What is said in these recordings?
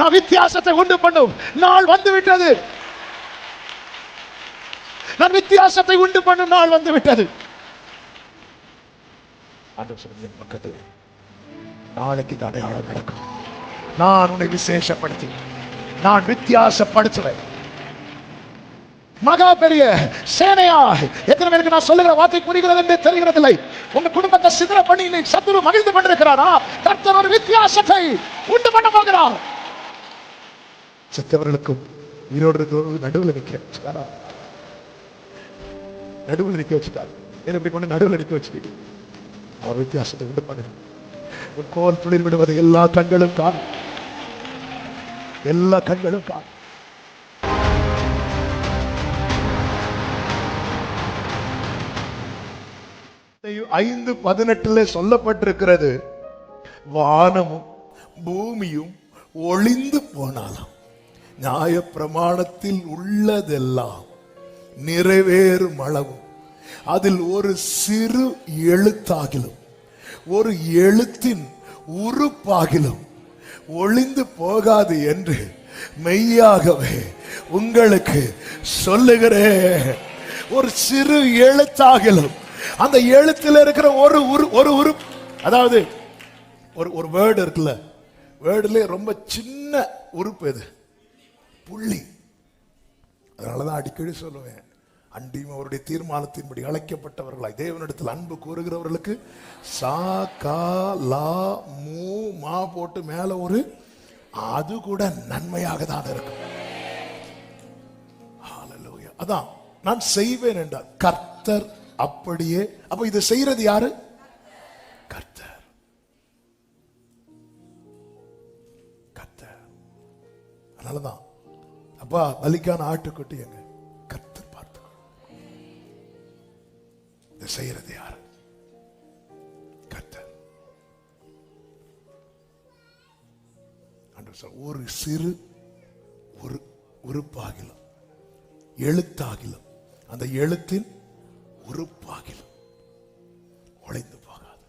நான் வித்தியாசத்தை உண்டு பண்ணும் நாள் வந்து விட்டது. நான் வித்தியாசத்தை உண்டு பண்ணும் நாள் வந்து விட்டது. பக்கத்தில் நாளைக்கு அடையாளம் நடக்கும். நான் உன்னை விசேஷப்படுத்தி நான் வித்தியாசப்படுத்துவேன். மகா பெரிய சேனையா. எத்தனை பேருக்கு நான் சொல்லுகிற வார்த்தை புரிகிறது என்று தெரிகிறதில்லை. உங்க குடும்பத்தை சிதற பண்ணி சத்துரு மகிழ்ந்து கொண்டிருக்கிறாரா? கர்த்தர் ஒரு வித்தியாசத்தை உண்டு பண்ண போகிறார். செத்தவர்களுக்கும் உயிரோடு நடுவில் நிற்க நடுவில் நிற்க வச்சுட்டார். எப்படி கொண்டு நடுவில் நிற்க வச்சுட்டீங்க. அவர் வித்தியாசத்தை உண்டு பண்ண கோல் துளிர் விடுவதை எல்லா கண்களும் காணும். எல்லா கண்களும் காணும். 5:18 சொல்லப்பட்டிருக்கிறது, வானமும் பூமியும் ஒளிந்து போனாலும் நியாய பிரமாணத்தில் உள்ளதெல்லாம் நிறைவேறும் அளவும் அதில் ஒரு சிறு எழுத்தாகிலும் ஒரு எழுத்தின் உறுப்பாகிலும் ஒளிந்து போகாது என்று மெய்யாகவே உங்களுக்கு சொல்லுகிறேன். ஒரு சிறு எழுத்தாகிலும் அந்த எழுத்தில் இருக்கிற ஒரு உறுப்பு, அதாவது ஒரு வேர்டு இருக்குல்ல, வேர்டுல ரொம்ப சின்ன உறுப்பு எது? புள்ளி. அதனாலதான் அடிக்கடி சொல்லுவேன், அன்றியும் அவருடைய தீர்மானத்தின்படி அழைக்கப்பட்டவர்களாய் தேவனிடத்தில் அன்பு கூறுகிறவர்களுக்கு சா கா லா மூ மா போட்டு மேல ஒரு அது கூட நன்மையாக தான் இருக்கும். அதான் நான் செய்வேன் என்றார் கர்த்தர். அப்படியே அப்ப இதை செய்யறது யாரு? கர்த்தர். கர்த்தர். அதனாலதான் அப்பா பலிக்கான ஆட்டுக்குட்டி எங்க? கர்த்தர் பார்த்து இதை செய்யறது யாரு? கர்த்தர். ஒரு சிறு ஒரு உறுப்பாகிலும் எழுத்தாகிலும் அந்த எழுத்தின் உறுப்பாகிலும் ஒளிந்து போகாது.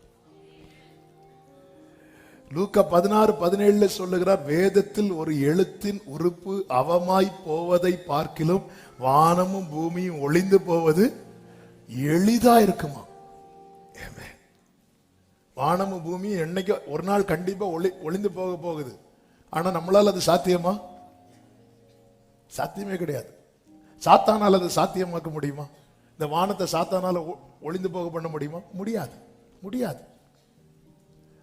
லூக்கா 16:17 சொல்லுகிறார், வேதத்தில் ஒரு எழுத்தின் உறுப்பு அவமாய் போவதை பார்க்கிலும் வானமும் பூமியும் ஒளிந்து போவது எளிதா இருக்குமா? வானமும் பூமியும் என்னைக்கு ஒரு நாள் கண்டிப்பா ஒளிந்து போக போகுது. ஆனா நம்மளால அது சாத்தியமா? சாத்தியமே கிடையாது. சாத்தானால் அது சாத்தியமாக்க முடியுமா? இந்த வானத்தை சாத்தானால ஒளிந்து போக பண்ண முடியுமா? முடியாது, முடியாது.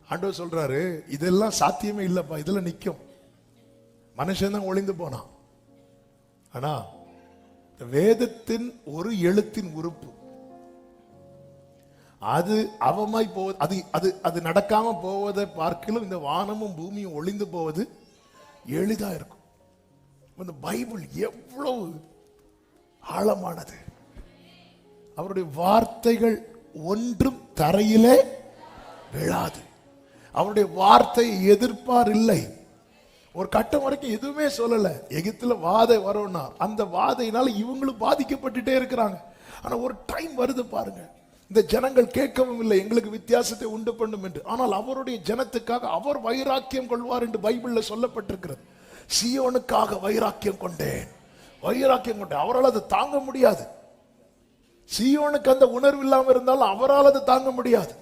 ஆண்டவர் சொல்றாரு, இதெல்லாம் சாத்தியமே இல்லப்பா, இதுல நிக்கும். மனுஷன் தான் ஒளிந்து போனான். ஆனா வேதத்தின் ஒரு எழுத்தின் உறுப்பு அது அவமாய் போவது, அது அது அது நடக்காம போவதை பார்க்கலும் இந்த வானமும் பூமியும் ஒளிந்து போவது எளிதா இருக்கும். இந்த பைபிள் எவ்வளவு ஆழமானது. அவருடைய வார்த்தைகள் ஒன்றும் தரையிலே விழாது. அவருடைய வார்த்தை எதிர்ப்பார் இல்லை. ஒரு கட்டம் வரைக்கும் எதுவுமே சொல்லல. எகிப்துல வாதை வரும்னா அந்த வாதையினால இவங்களும் பாதிக்கப்பட்டுட்டே இருக்கிறாங்க. ஆனா ஒரு டைம் வருது பாருங்க, இந்த ஜனங்கள் கேட்கவும் இல்லை எங்களுக்கு வித்தியாசத்தை உண்டு பண்ணும் என்று. ஆனால் அவருடைய ஜனத்துக்காக அவர் வைராக்கியம் கொள்வார் என்று பைபிள்ல சொல்லப்பட்டிருக்கிறது. சீயோனுக்காக வைராக்கியம் கொண்டேன், வைராக்கியம் கொண்டேன். அவரால் அதை தாங்க முடியாது. சீயோனுக்கு அந்த உணர்வு இல்லாமல் இருந்தாலும் அவரால் அதை தாங்க முடியாது.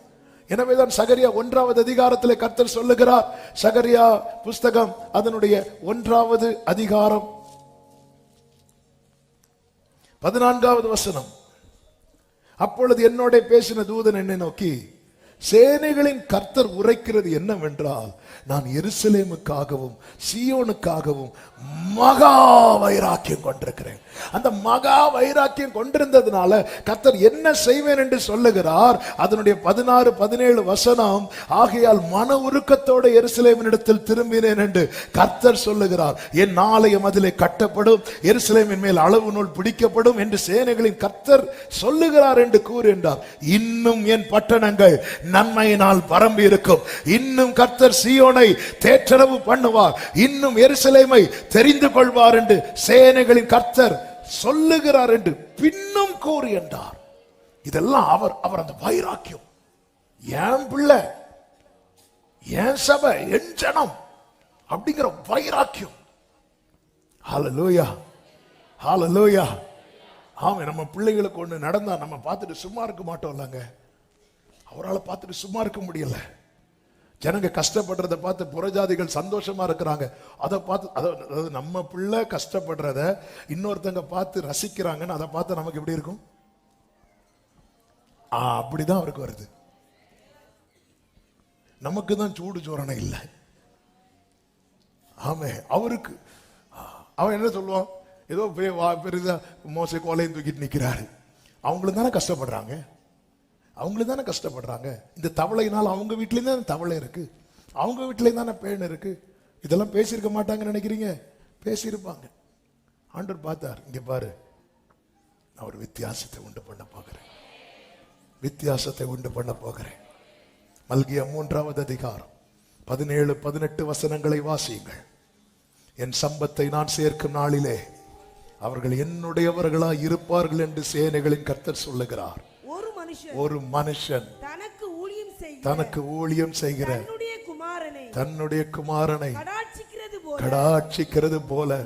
எனவேதான் சகரியா 1வது அதிகாரத்திலே கர்த்தர் சொல்லுகிறார், சகரியா புஸ்தகம் அதனுடைய 1வது அதிகாரம் 14வது வசனம். அப்பொழுது என்னோட பேசின தூதன் என்னை நோக்கி, சேனைகளின் கர்த்தர் உரைக்கிறது என்னவென்றால், நான் எருசலேமுக்காகவும் சீயோனுக்காகவும் மகா வைராக்கியம் கொண்டிருக்கிறேன். அந்த மகா வைராக்கியம் கொண்டிருந்ததுனால கர்த்தர் என்ன செய்வேன் என்று சொல்லுகிறார். அதனுடைய 16-17 வசனம், ஆகையால் மன உருக்கத்தோட எருசலேமினிடத்தில் திரும்பினேன் என்று கர்த்தர் சொல்லுகிறார். என் ஆலயம் அதிலே கட்டப்படும், எருசலேமின் மேல் அளவு நூல் பிடிக்கப்படும் என்று சேனைகளின் கர்த்தர் சொல்லுகிறார் என்று கூறுகின்றார். இன்னும் என் பட்டணங்கள் நன்மையினால் பரம்பி இருக்கும். இன்னும் கர்த்தர் சீயோனை தேற்றரவு பண்ணுவார். இன்னும் எருசலேமை தெரிந்து கொள்வார் என்று சேனைகளின் கர்த்தர் சொல்லுகிறார் என்று பின்னும் கூறி என்றார். இதெல்லாம் அவர் அந்த வைராக்கியம். என் பிள்ளை, என் சபை, என் ஜனம் அப்படிங்கிற வைராக்கியம். ஹல்லேலூயா, ஹல்லேலூயா. ஆமா, நம்ம பிள்ளைகளுக்கு ஒண்ணு நடந்தா நம்ம பார்த்துட்டு சும்மா இருக்க மாட்டோம் இல்லங்க. அவரால் பார்த்துட்டு சும்மா இருக்க முடியல. ஜனங்க கஷ்டப்படுறத பார்த்து புறஜாதிகள் சந்தோஷமா இருக்கிறாங்க. அதை பார்த்து, அதாவது நம்ம பிள்ளை கஷ்டப்படுறத இன்னொருத்தங்க பார்த்து ரசிக்கிறாங்கன்னு அதை பார்த்து நமக்கு எப்படி இருக்கும்? அப்படிதான் அவருக்கு வருது. நமக்கு தான் சூடு சோரணை இல்லை. ஆமே, அவருக்கு அவன் என்ன சொல்லுவான்? ஏதோ பெரிதா மோசை கோலையும் தூக்கிட்டு நிக்கிறாரு. அவங்களும் தானே கஷ்டப்படுறாங்க, அவங்களும் தானே கஷ்டப்படுறாங்க. இந்த தவளையினால் அவங்க வீட்லேயும் தானே தவளை இருக்கு, அவங்க வீட்லேயும் தானே பேன் இருக்கு. இதெல்லாம் பேசியிருக்க மாட்டாங்கன்னு நினைக்கிறீங்க? பேசியிருப்பாங்க. ஆண்டவர் பார்த்தார், இங்க பாரு, நான் ஒரு வித்தியாசத்தை உண்டு பண்ண போகிறேன், வித்தியாசத்தை உண்டு பண்ண போகிறேன். மல்கியா 3வது அதிகாரம் 17-18 வசனங்களை வாசியுங்கள். என் சம்பத்தை நான் சேர்க்கும் நாளிலே அவர்கள் என்னுடையவர்களாய் இருப்பார்கள் என்று சேனைகளின் கர்த்தர் சொல்லுகிறார். ஒரு மனுஷன் தனக்கு ஊழியம் செய்கிற தன்னுடைய குமாரனை கடாட்சிக்கிறது போல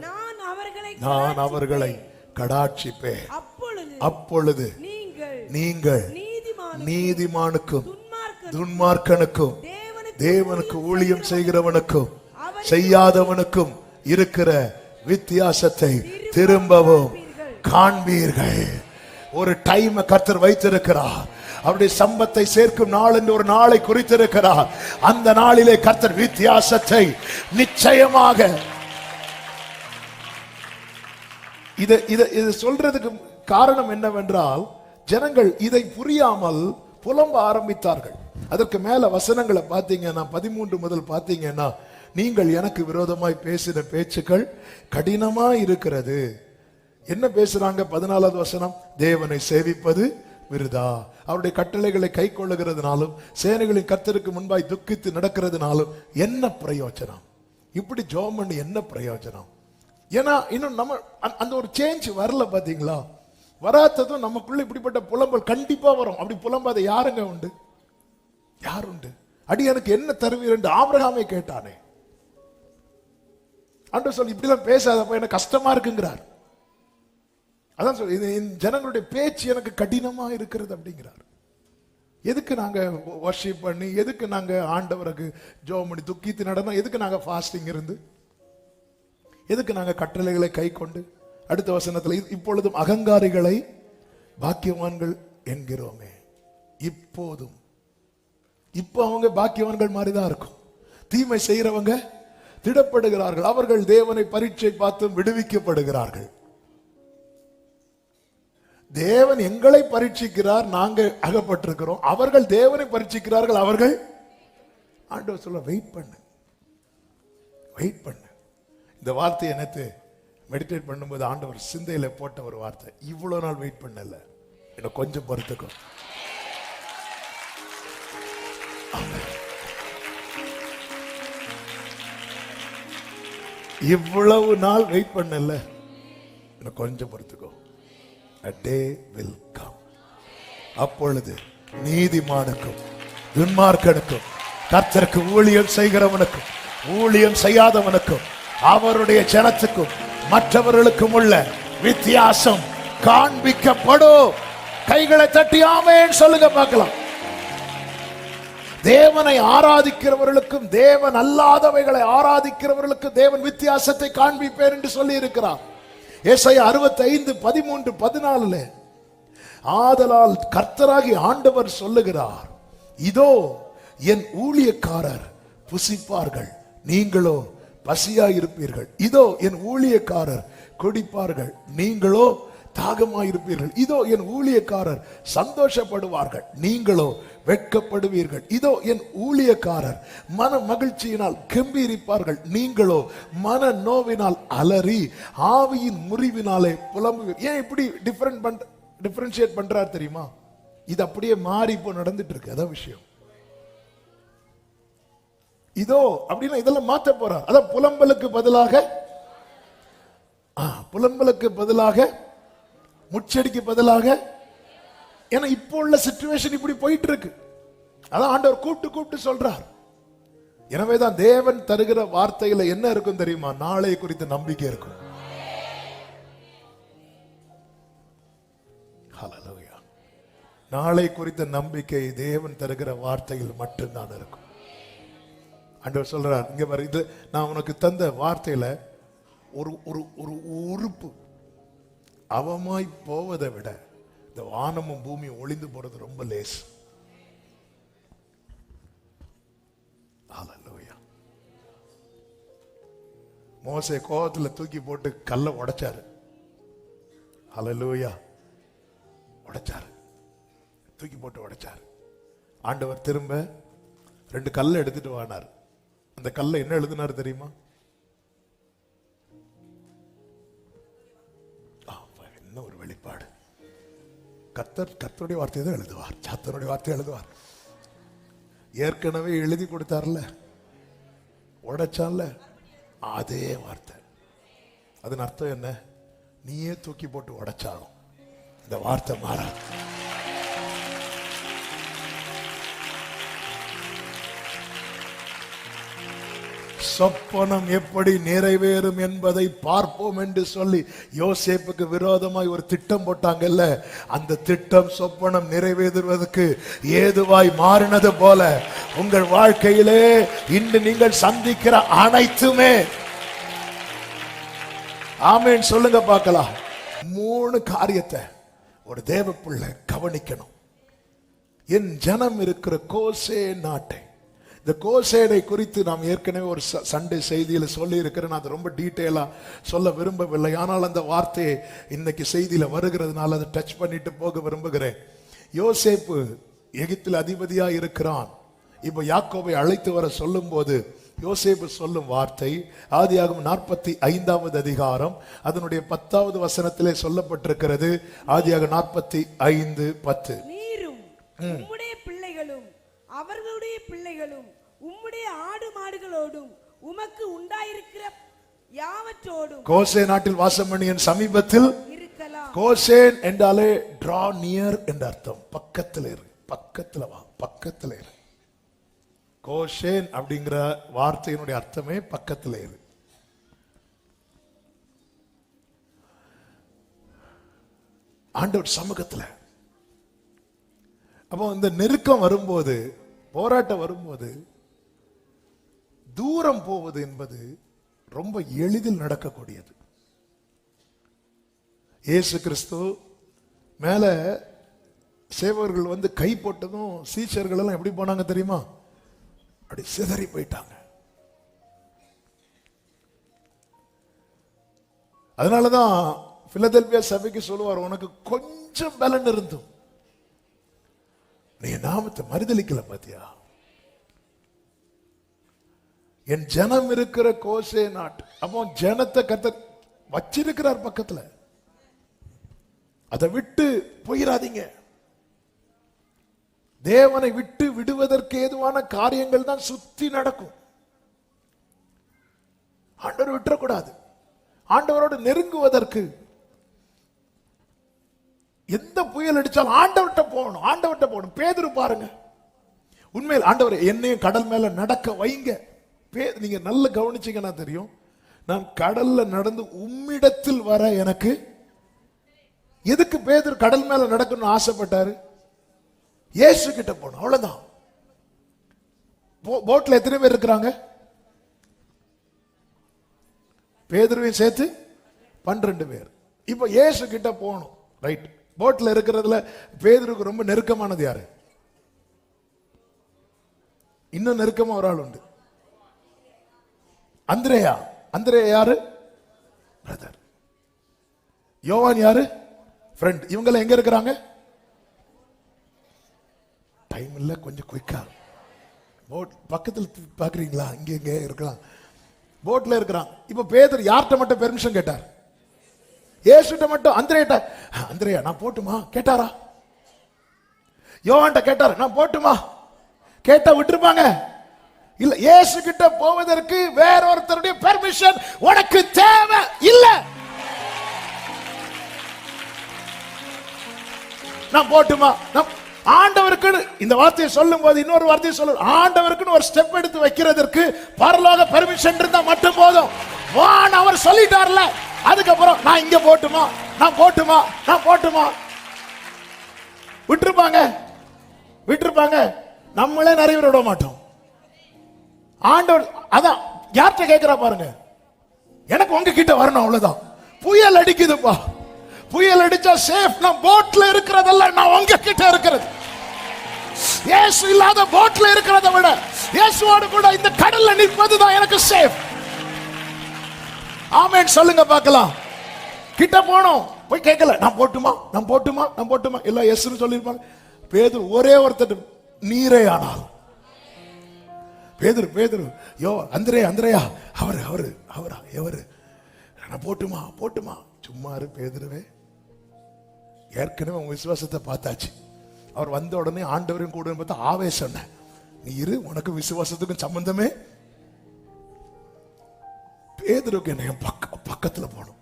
நான் அவர்களை கடாட்சிப்பேன். அப்பொழுது நீங்கள் நீதிமானுக்கும் துன்மார்க்கனுக்கும் தேவனுக்கு ஊழியம் செய்கிறவனுக்கும் செய்யாதவனுக்கும் இருக்கிற வித்தியாசத்தை திரும்பவும் காண்பீர்கள். ஒரு டைம் கர்த்தர் வைத்திருக்கிறார். அவருடைய சம்பத்தை சேர்க்கும் நாள் என்று ஒரு நாளை குறித்திருக்கிறார். அந்த நாளிலே கர்த்தர் வித்தியாசத்தை நிச்சயமாக, இதை சொல்றதுக்கு காரணம் என்னவென்றால், ஜனங்கள் இதை புரியாமல் புலம்ப ஆரம்பித்தார்கள். அதற்கு மேல வசனங்களை பார்த்தீங்கன்னா 13 முதல் பார்த்தீங்கன்னா, நீங்கள் எனக்கு விரோதமாய் பேசின பேச்சுக்கள் கடினமா இருக்கிறது. என்ன பேசுறாங்க? 14வது வசனம், தேவனை சேவிப்பது விருதா, அவருடைய கட்டளைகளை கை கொள்ளுகிறதுனாலும் சேனைகளின் கர்த்தருக்கு முன்பாய் துக்கித்து நடக்கிறதுனாலும் என்ன பிரயோஜனம்? இப்படி ஜெபம் பண்ணி என்ன பிரயோஜனம்? ஏன்னா இன்னும் நம்ம அந்த ஒரு சேஞ்ச் வரல. பாத்தீங்களா? வராததும் நமக்குள்ள இப்படிப்பட்ட புலம்பல் கண்டிப்பா வரும். அப்படி புலம்பாத யாருங்க உண்டு? யார் உண்டு? அடி எனக்கு என்ன தருவீர் என்று ஆபிரகாமே கேட்டானே. ஆண்டவர் சொல்லி இப்படிலாம் பேசாதப்ப எனக்கு கஷ்டமா இருக்குங்கிறார். அதான் சொல்லி ஜனங்களுடைய பேச்சு எனக்கு கடினமா இருக்கிறது அப்படிங்கிறார். எதுக்கு நாங்க வர்ஷிப் பண்ணி, எதுக்கு நாங்க ஆண்டவருக்கு ஜெபம் பண்ணி துக்கித்து நடந்தோம், எதுக்கு நாங்க ஃபாஸ்டிங் இருந்து, எதுக்கு நாங்க கட்டளைகளை கை கொண்டு? அடுத்த வசனத்துல, இப்பொழுதும் அகங்காரிகளை பாக்கியவான்கள் என்கிறோமே. இப்போதும், இப்போ அவங்க பாக்கியவான்கள் மாதிரிதான் இருக்கும். தீமை செய்யறவங்க திடப்படுகிறார்கள். அவர்கள் தேவனை பரீட்சை பார்த்து விடுவிக்கப்படுகிறார்கள். தேவன் எங்களை பரீட்சிக்கிறார், நாங்க அகப்பட்டிருக்கிறோம். அவர்கள் தேவனை பரீட்சிக்கிறார்கள். அவர்கள், ஆண்டவர் சொல்ல, வெயிட் பண்ணு, வெயிட் பண்ணு. இந்த வார்த்தையை நேற்று மெடிடேட் பண்ணும்போது ஆண்டவர் சிந்தையில போட்ட ஒரு வார்த்தை. இவ்வளவு நாள் வெயிட் பண்ணல, இன்னும் கொஞ்சம் பொறுத்துக்கும். இவ்வளவு நாள் வெயிட் பண்ணல, இன்னும் கொஞ்சம் பொறுத்துக்கோ. A day will come. அப்பொழுது நீதிமானுக்கும் துன்மார்க்கனுக்கும் கர்த்தருக்கு ஊழியம் செய்கிறவனுக்கும் ஊழியம் செய்யாதவனுக்கும் அவருடைய ஜனத்துக்கும் மற்றவர்களுக்கும் உள்ள வித்தியாசம் காண்பிக்கப்படும். கைகளை தட்டி ஆமென் சொல்லுங்க பார்க்கலாம். தேவனை ஆராதிக்கிறவர்களுக்கும் தேவன் அல்லாதவைகளை ஆராதிக்கிறவர்களுக்கும் தேவன் வித்தியாசத்தை காண்பிப்பேன் என்று சொல்லி இருக்கிறார். ஏசாயா 65:13-14 ஆதலால் கர்த்தராகி ஆண்டவர் சொல்லுகிறார், இதோ என் ஊழியக்காரர் புசிப்பார்கள், நீங்களோ பசியாயிருப்பீர்கள். இதோ என் ஊழியக்காரர் குடிப்பார்கள், நீங்களோ தாகமாயிருப்பீர்கள். இதோ என் ஊழியக்காரர் சந்தோஷப்படுவார்கள், நீங்களோ வெட்கப்படுவீர்கள். இதோ என் ஊழியக்காரர் மன மகிழ்ச்சியினால் கம்பீரிப்பார்கள், நீங்களோ மன நோவினால் அலறி ஆவியின் முறிவினாலே புலம்புவீர்கள். ஏன் இப்படி டிஃபரன்ஷியேட் பண்றார் தெரியுமா? இது அப்படியே மாறி இப்போ நடந்துட்டு இருக்கு. அதான் விஷயம். இதோ அப்படின்னா இதெல்லாம் மாத்த போறார். அதான் புலம்பலுக்கு பதிலாக முச்சடிக்கு பதிலாக, ஏன்னா இப்போ உள்ள சிச்சுவேஷன் இப்படி போயிட்டு இருக்கு. அதான் ஆண்டவர் கூப்பிட்டு சொல்றார், எனவேதான் தேவன் தருகிற வார்த்தையில என்ன இருக்கும் தெரியுமா? நாளை குறித்த நம்பிக்கை இருக்கும். ஹல்லேலூயா. நாளை குறித்த நம்பிக்கை தேவன் தருகிற வார்த்தையில் மட்டும்தான் இருக்கும். ஆண்டவர் சொல்றார், இங்க பாரு, இது நான் உனக்கு தந்த வார்த்தையில ஒரு ஒரு ஒரு உறுப்பு அவமாய் போவதை விட இந்த வானமும் பூமியும் ஒளிந்து போறது ரொம்ப லேஸ். ஹல்லேலூயா. மோசே கோவத்துல தூக்கி போட்டு கல்லை உடைச்சாரு. ஹல்லேலூயா. உடைச்சாரு, தூக்கி போட்டு உடைச்சாரு. ஆண்டவர் திரும்ப 2 கல்லை எடுத்துட்டு வானார். அந்த கல்லை என்ன எழுதினார் தெரியுமா? என்ன ஒரு வெளிப்பாடு! கர்த்தருடைய வார்த்தையை தான் எழுதுவார், சாத்தனுடைய வார்த்தையை எழுதுவார். ஏற்கனவே எழுதி கொடுத்தார்ல, உடைச்சான்ல, அதே வார்த்தை. அதன் அர்த்தம் என்ன? நீயே தூக்கி போட்டு உடைச்சாலும் இந்த வார்த்தை மாறாது. சொப்பனம் எப்படி நிறைவேறும் என்பதை பார்ப்போம் என்று சொல்லி யோசேப்புக்கு விரோதமாய் ஒரு திட்டம் போட்டாங்கல்ல, அந்த திட்டம் சொப்பனம் நிறைவேறுவதற்கு ஏதுவாய் மாறினது போல உங்கள் வாழ்க்கையிலே இன்று நீங்கள் சந்திக்கிற அனைத்துமே, ஆமென் சொல்லுங்க பார்க்கலாம். 3 காரியத்தை ஒரு தேவ பிள்ளை கவனிக்கணும். என் ஜனம் இருக்கிற கோசே நாட்டை, இந்த கோசேனை குறித்து நாம் ஏற்கனவே ஒரு சண்டே செய்தியில சொல்லி இருக்கிறேன். அது ரொம்ப டீட்டெயிலா சொல்ல விரும்பவில்லை. ஆனால் அந்த வார்த்தையை இன்னைக்கு செய்தியில வருகிறதுனால அதை டச் பண்ணிட்டு போக விரும்புகிறேன். யோசேப்பு எகிப்தில் அதிபதியா இருக்கிறான். இப்ப யாக்கோபை அழைத்து வர சொல்லும் போது யோசேப்பு சொல்லும் வார்த்தை ஆதியாகமம் 45வது அதிகாரம் அதனுடைய 10வது வசனத்திலே சொல்லப்பட்டிருக்கிறது. ஆதியாகமம் 45:10. நீரும் உம்முடைய பிள்ளைகளும் அவர்களுடைய பிள்ளைகளும் உம்முடைய ஆடு மாடுகளோடும் உமக்கு உண்டாயிருக்கிற யாவற்றோடும் கோசே நாட்டில் வாசம் பண்ணியன் சமீபத்தில் இருக்கலாம். கோசேன் என்றாலே டிரா நியர் என்ற அர்த்தம். பக்கத்துல இரு, பக்கத்துல வா, பக்கத்துல இரு. கோசேன் அப்படிங்கிற வார்த்தையினுடைய அர்த்தமே பக்கத்துல இரு. ஆண்டவர் சமூகத்துல. அப்போ இந்த நெருக்கம் வரும்போது, போராட்டம் வரும்போது, தூரம் போவது என்பது ரொம்ப எளிதில் நடக்கக்கூடியது. இயேசு கிறிஸ்து மேல சேவகர்கள் வந்து கை போட்டதும் சீஷர்கள் எல்லாம் எப்படி போனாங்க தெரியுமா? அப்படி சிதறி போயிட்டாங்க. அதனாலதான் பிலதெல்பியா சபைக்கு சொல்லுவார், உனக்கு கொஞ்சம் பலன் இருந்தும் நீ நாமத்தை மறுதலிக்கல பாத்தியா? என் ஜனம் இருக்கிற கோசே நாட்டு. அப்போ ஜனத்தை கர்த்தர் வச்சிருக்கிறார் பக்கத்துல. அதை விட்டு போயிடாதீங்க. தேவனை விட்டு விடுவதற்கு ஏதுவான காரியங்கள் தான் சுத்தி நடக்கும். ஆண்டவர் விட்டுறக்கூடாது. ஆண்டவரோடு நெருங்குவதற்கு எந்த புயல் அடிச்சாலும் ஆண்டவர்கிட்ட போகணும், ஆண்டவர்கிட்ட போகணும். பேதுரு பாருங்க, உண்மையில் ஆண்டவர் என்னையும் கடல் மேல நடக்க வைங்க. நீங்க நல்ல கவனிச்சீங்கன்னா தெரியும், நான் கடல்ல நடந்து உம்மிடத்தில் வர எனக்கு எதுக்கு பேதுரு கடல் மேல நடக்கணும்னு ஆசைப்பட்டாரு? இயேசு கிட்ட போகணும், அவ்வளவுதான். போட்ல எத்தனை பேர் இருக்கிறாங்க? பேதுருவையும் சேர்த்து 12 பேர். இப்ப இயேசு கிட்ட போகணும், ரைட். போட்ல இருக்கிறதுல பேதுருக்கு ரொம்ப நெருக்கமானது யாரு? இன்னும் நெருக்கமா ஒரு ஆள் உண்டு, அந்திரேயா. அந்திரேயா யாரு? பிரதர். யோவான் யாரு? ஃப்ரெண்ட். இவங்க எங்க இருக்கிறாங்க? டைம் இல்ல, கொஞ்சம் குயிக்கா. போட் பக்கத்தில் பாக்குறீங்களா? இங்க எங்க இருக்கலாம், போட்ல இருக்கிறான். இப்ப பேதுரு யார்கிட்ட மட்டும் பெர்மிஷன் கேட்டார்? இயேசுட்ட மட்டும். அந்திரேட்ட, அந்திரேயா நான் போட்டுமா கேட்டாரா? யோவான்ட்ட கேட்டார், நான் போட்டுமா கேட்டா விட்டுருப்பாங்க? இல்ல. இயேசு கிட்ட போவதற்கு வேற ஒருத்தருடைய பெர்மிஷன் உனக்கு தேவை இல்ல. நான் போட்டுமா? ஆண்டவருக்கு இந்த வார்த்தையை சொல்லும் போது இன்னொரு வார்த்தையை சொல்ல, ஆண்டவருக்கு ஒரு ஸ்டெப் எடுத்து வைக்கிறதுக்கு பரலோக பெர்மிஷன் இருந்தா மட்டும் போதும். வான் அவர் சொல்லிட்டார்ல, அதுக்கப்புறம் நான் இங்க போட்டுமா, நான் போட்டுமா, நான் போட்டுமா விட்டுருப்பாங்க. நம்மளே நிறைய பேர் விட மாட்டோம். ஆண்டவர் அதான் யார்கிட்ட கேட்கிறா பாருங்க, எனக்கு உங்க கிட்ட வரணும் அவ்வளவுதான். புயல் அடிக்குதுப்பா, புயல் அடிச்சா சேஃப். நான் போட்ல இருக்கிறதெல்லாம் நான் உங்க கிட்ட இருக்கிறது. இயேசு இல்லாத போட்ல இருக்கிறத விட இயேசுவோடு கூட இந்த கடல்ல நிற்பதுதான் எனக்கு சேஃப். ஆமென் சொல்லுங்க பார்க்கலாம். கிட்ட போனோம், போய் கேட்கல, நான் போட்டுமா, நான் போட்டுமா, நான் போட்டுமா, எல்லாம் எஸ்ன்னு சொல்லிருப்பாங்க. பேதுரு ஒரே ஒருத்தர் நீரே ஆனால். பேதுரு யோ அந்திரேயா அவரு எவரு, நான் போட்டுமா. சும்மா இரு பேதுருவே, ஏற்கனவே உங்க விசுவாசத்தை பார்த்தாச்சு. அவர் வந்த உடனே ஆண்டவரையும் கூட பார்த்தா ஆவேசம். நீ இரு, உனக்கு விசுவாசத்துக்கும் சம்பந்தமே. பேதுருக்கு என்ன பக்கத்துல போகணும்.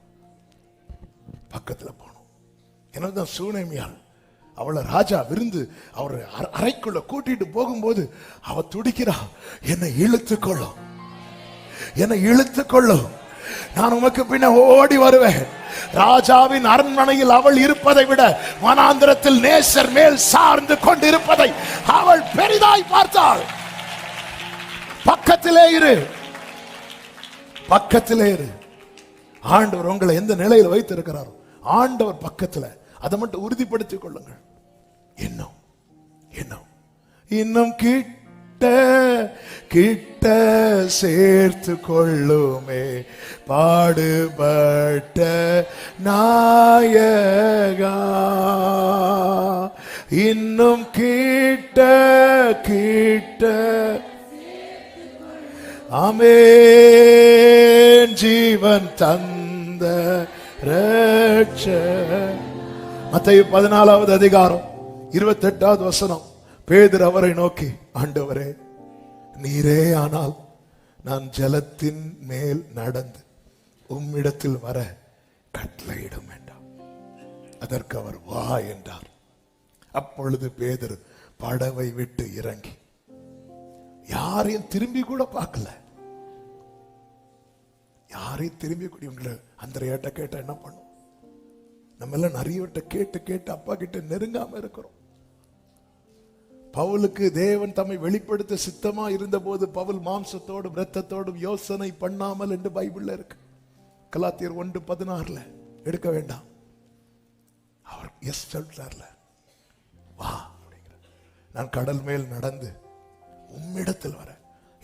என்னதான் சூனேமியால் அவளை ராஜா விருந்து அவர் அறைக்குள்ள கூட்டிட்டு போகும்போது அவ துடிக்கிறா, என்னை இழுத்துக்கொள்ளும், நான் உமக்கு பின்ன ஓடி வருவேன். ராஜாவின் அரண்மனையில் அவள் இருப்பதை விட வனாந்திரத்தில் நேசர் மேல் சார்ந்து கொண்டிருப்பதை அவள் பெரிதாய் பார்த்தாள். பக்கத்திலே இரு. ஆண்டவர் உங்களை எந்த நிலையில் வைத்திருக்கிறாரோ ஆண்டவர் பக்கத்துல, அதை மட்டும் உறுதிப்படுத்திக் கொள்ளுங்கள். இன்னும் கிட்ட சேர்த்து கொள்ளுமே பாடுபட்ட நாயகா. இன்னும் கிட்ட ஆமென் ஜீவன் தந்த ரட்சகர். மத்தேயு 14வது அதிகாரம் 28வது வசனம். பேதுரு அவரை நோக்கி, ஆண்டவரே நீரே ஆனால் நான் ஜலத்தின் மேல் நடந்து உம்மிடத்தில் வர கட்டளையிடும் என்றார். அதற்கு அவர் வா என்றார். அப்பொழுது பேதுரு படவை விட்டு இறங்கி யாரையும் திரும்பி கூட பார்க்கல. யாரையும் திரும்பி கூட, உங்களை அந்திரேயாட்ட கேட்டா என்ன பண்ணும்? நம்ம எல்லாம் நிறைய கேட்டு அப்பா கிட்ட நெருங்காம இருக்கிறோம். பவுலுக்கு தேவன் தம்மை வெளிப்படுத்த சித்தமா இருந்த போது பவுல் மாம்சத்தோடும் இரத்தத்தோடும் யோசனை பண்ணாமல் என்று பைபிள்ல இருக்கு. கலாத்தியர் 1:16 எடுக்க வேண்டாம். அவர் எஸ் சொல்றார்ல, வா அப்படிங்கிற. நான் கடல் மேல் நடந்து உம்மிடத்தில் வர,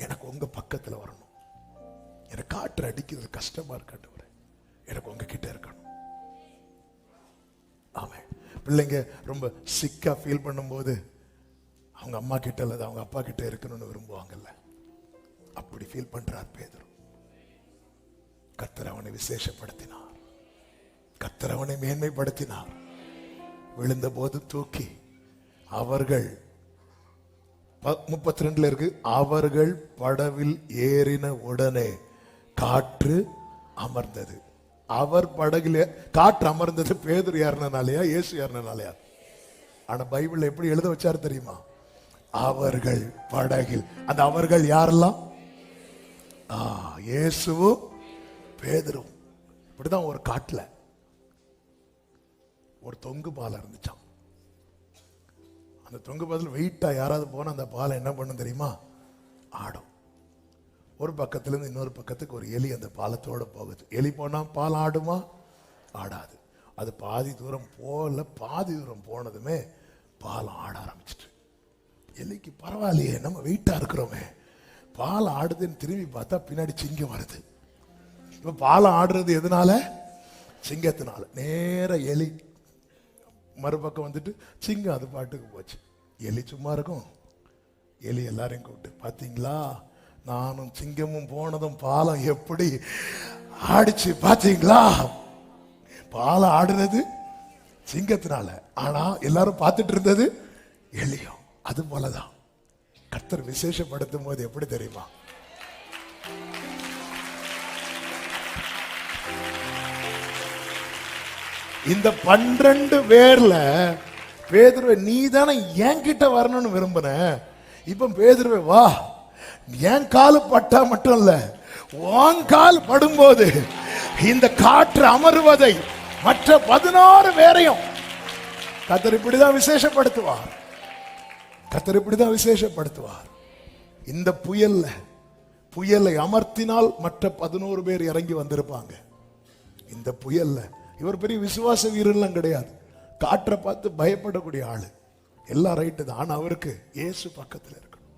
எனக்கு உங்க பக்கத்துல வரணும். எனக்கு காற்று அடிக்கிறது கஷ்டமா இருக்காட்டு, எனக்கு உங்க கிட்ட இருக்கணும். ஆமா, பிள்ளைங்க ரொம்ப சிக்கா ஃபீல் பண்ணும்போது அவங்க அம்மா கிட்ட அல்லது அவங்க அப்பா கிட்ட இருக்கணும்னு விரும்புவாங்கல்ல, அப்படி ஃபீல் பண்றார் பேதுரு. கர்த்தர் அவனை விசேஷப்படுத்தினார், கர்த்தர் அவனை மேன்மைப்படுத்தினார். விழுந்த போது தூக்கி அவர்கள் 32 இருக்கு, அவர்கள் படவில் ஏறின உடனே காற்று அமர்ந்தது. அவர் படகுல காற்று அமர்ந்தது பேதுரு ஏறினாலையா இயேசு ஏறினாலையா? ஆனா பைபிள் எப்படி எழுத வச்சாரு தெரியுமா? அவர்கள் படகில். அந்த அவர்கள் யாரெல்லாம்? இயேசுவும் பேதுரும். இப்படிதான் ஒரு காட்டுல ஒரு தொங்கு பாலம் இருந்துச்சாம். அந்த தொங்கு பாலத்தில் வெயிட்டா யாராவது போனா அந்த பாலம் என்ன பண்ணும் தெரியுமா? ஆடும். ஒரு பக்கத்துல இருந்து இன்னொரு பக்கத்துக்கு ஒரு எலி அந்த பாலத்தோட போகுது. எலி போனா பாலம் ஆடுமா? ஆடாது. அது பாதி தூரம் போனதுமே பாலம் ஆட ஆரம்பிச்சிட்டு, எலிக்கு பரவாயில்லையே நம்ம வெயிட்டா இருக்கிறோமே, பாலம் ஆடுதுன்னு திரும்பி பார்த்தா பின்னாடி சிங்கம் வருது. இப்ப பாலம் ஆடுறது எதனால? சிங்கத்தினால. நேர எலி மறுபக்கம் வந்துட்டு சிங்கம் அது பாட்டுக்கு போச்சு. எலி சும்மா இருக்கும். எலி எல்லாரையும் கூப்பிட்டு, பாத்தீங்களா நானும் சிங்கமும் போனதும் பாலம் எப்படி ஆடிச்சு பாத்தீங்களா? பாலம் ஆடுறது சிங்கத்தினால, ஆனா எல்லாரும் பார்த்துட்டு இருந்தது எலியும். அது போலதான் கர்த்தர் விசேஷப்படுத்தும் போது எப்படி தெரியுமா? இந்த 12 பேர்ல பேதுருவே, நீ தானே என்கிட்ட வரணும்னு விரும்பின. இப்ப பேதுருவே, வா, என் காலு பட்டா மட்டும் இல்ல, உன் கால் படும்போது இந்த காற்று அமருவதை மற்ற 16 பேரையும் கர்த்தர் இப்படிதான் விசேஷப்படுத்துவார். கர்த்தர் இப்படிதான் விசேஷப்படுத்துவார். இந்த புயலை அமர்த்தினால் மற்ற 11 பேர் இறங்கி வந்திருப்பாங்க. இந்த புயல்ல இவர் பெரிய விசுவாச வீரர்லாம் கிடையாது, காற்றை பார்த்து பயப்படக்கூடிய ஆளு. எல்லாம் ரைட்டு தான், ஆனா அவருக்கு இயேசு பக்கத்தில் இருக்கணும்,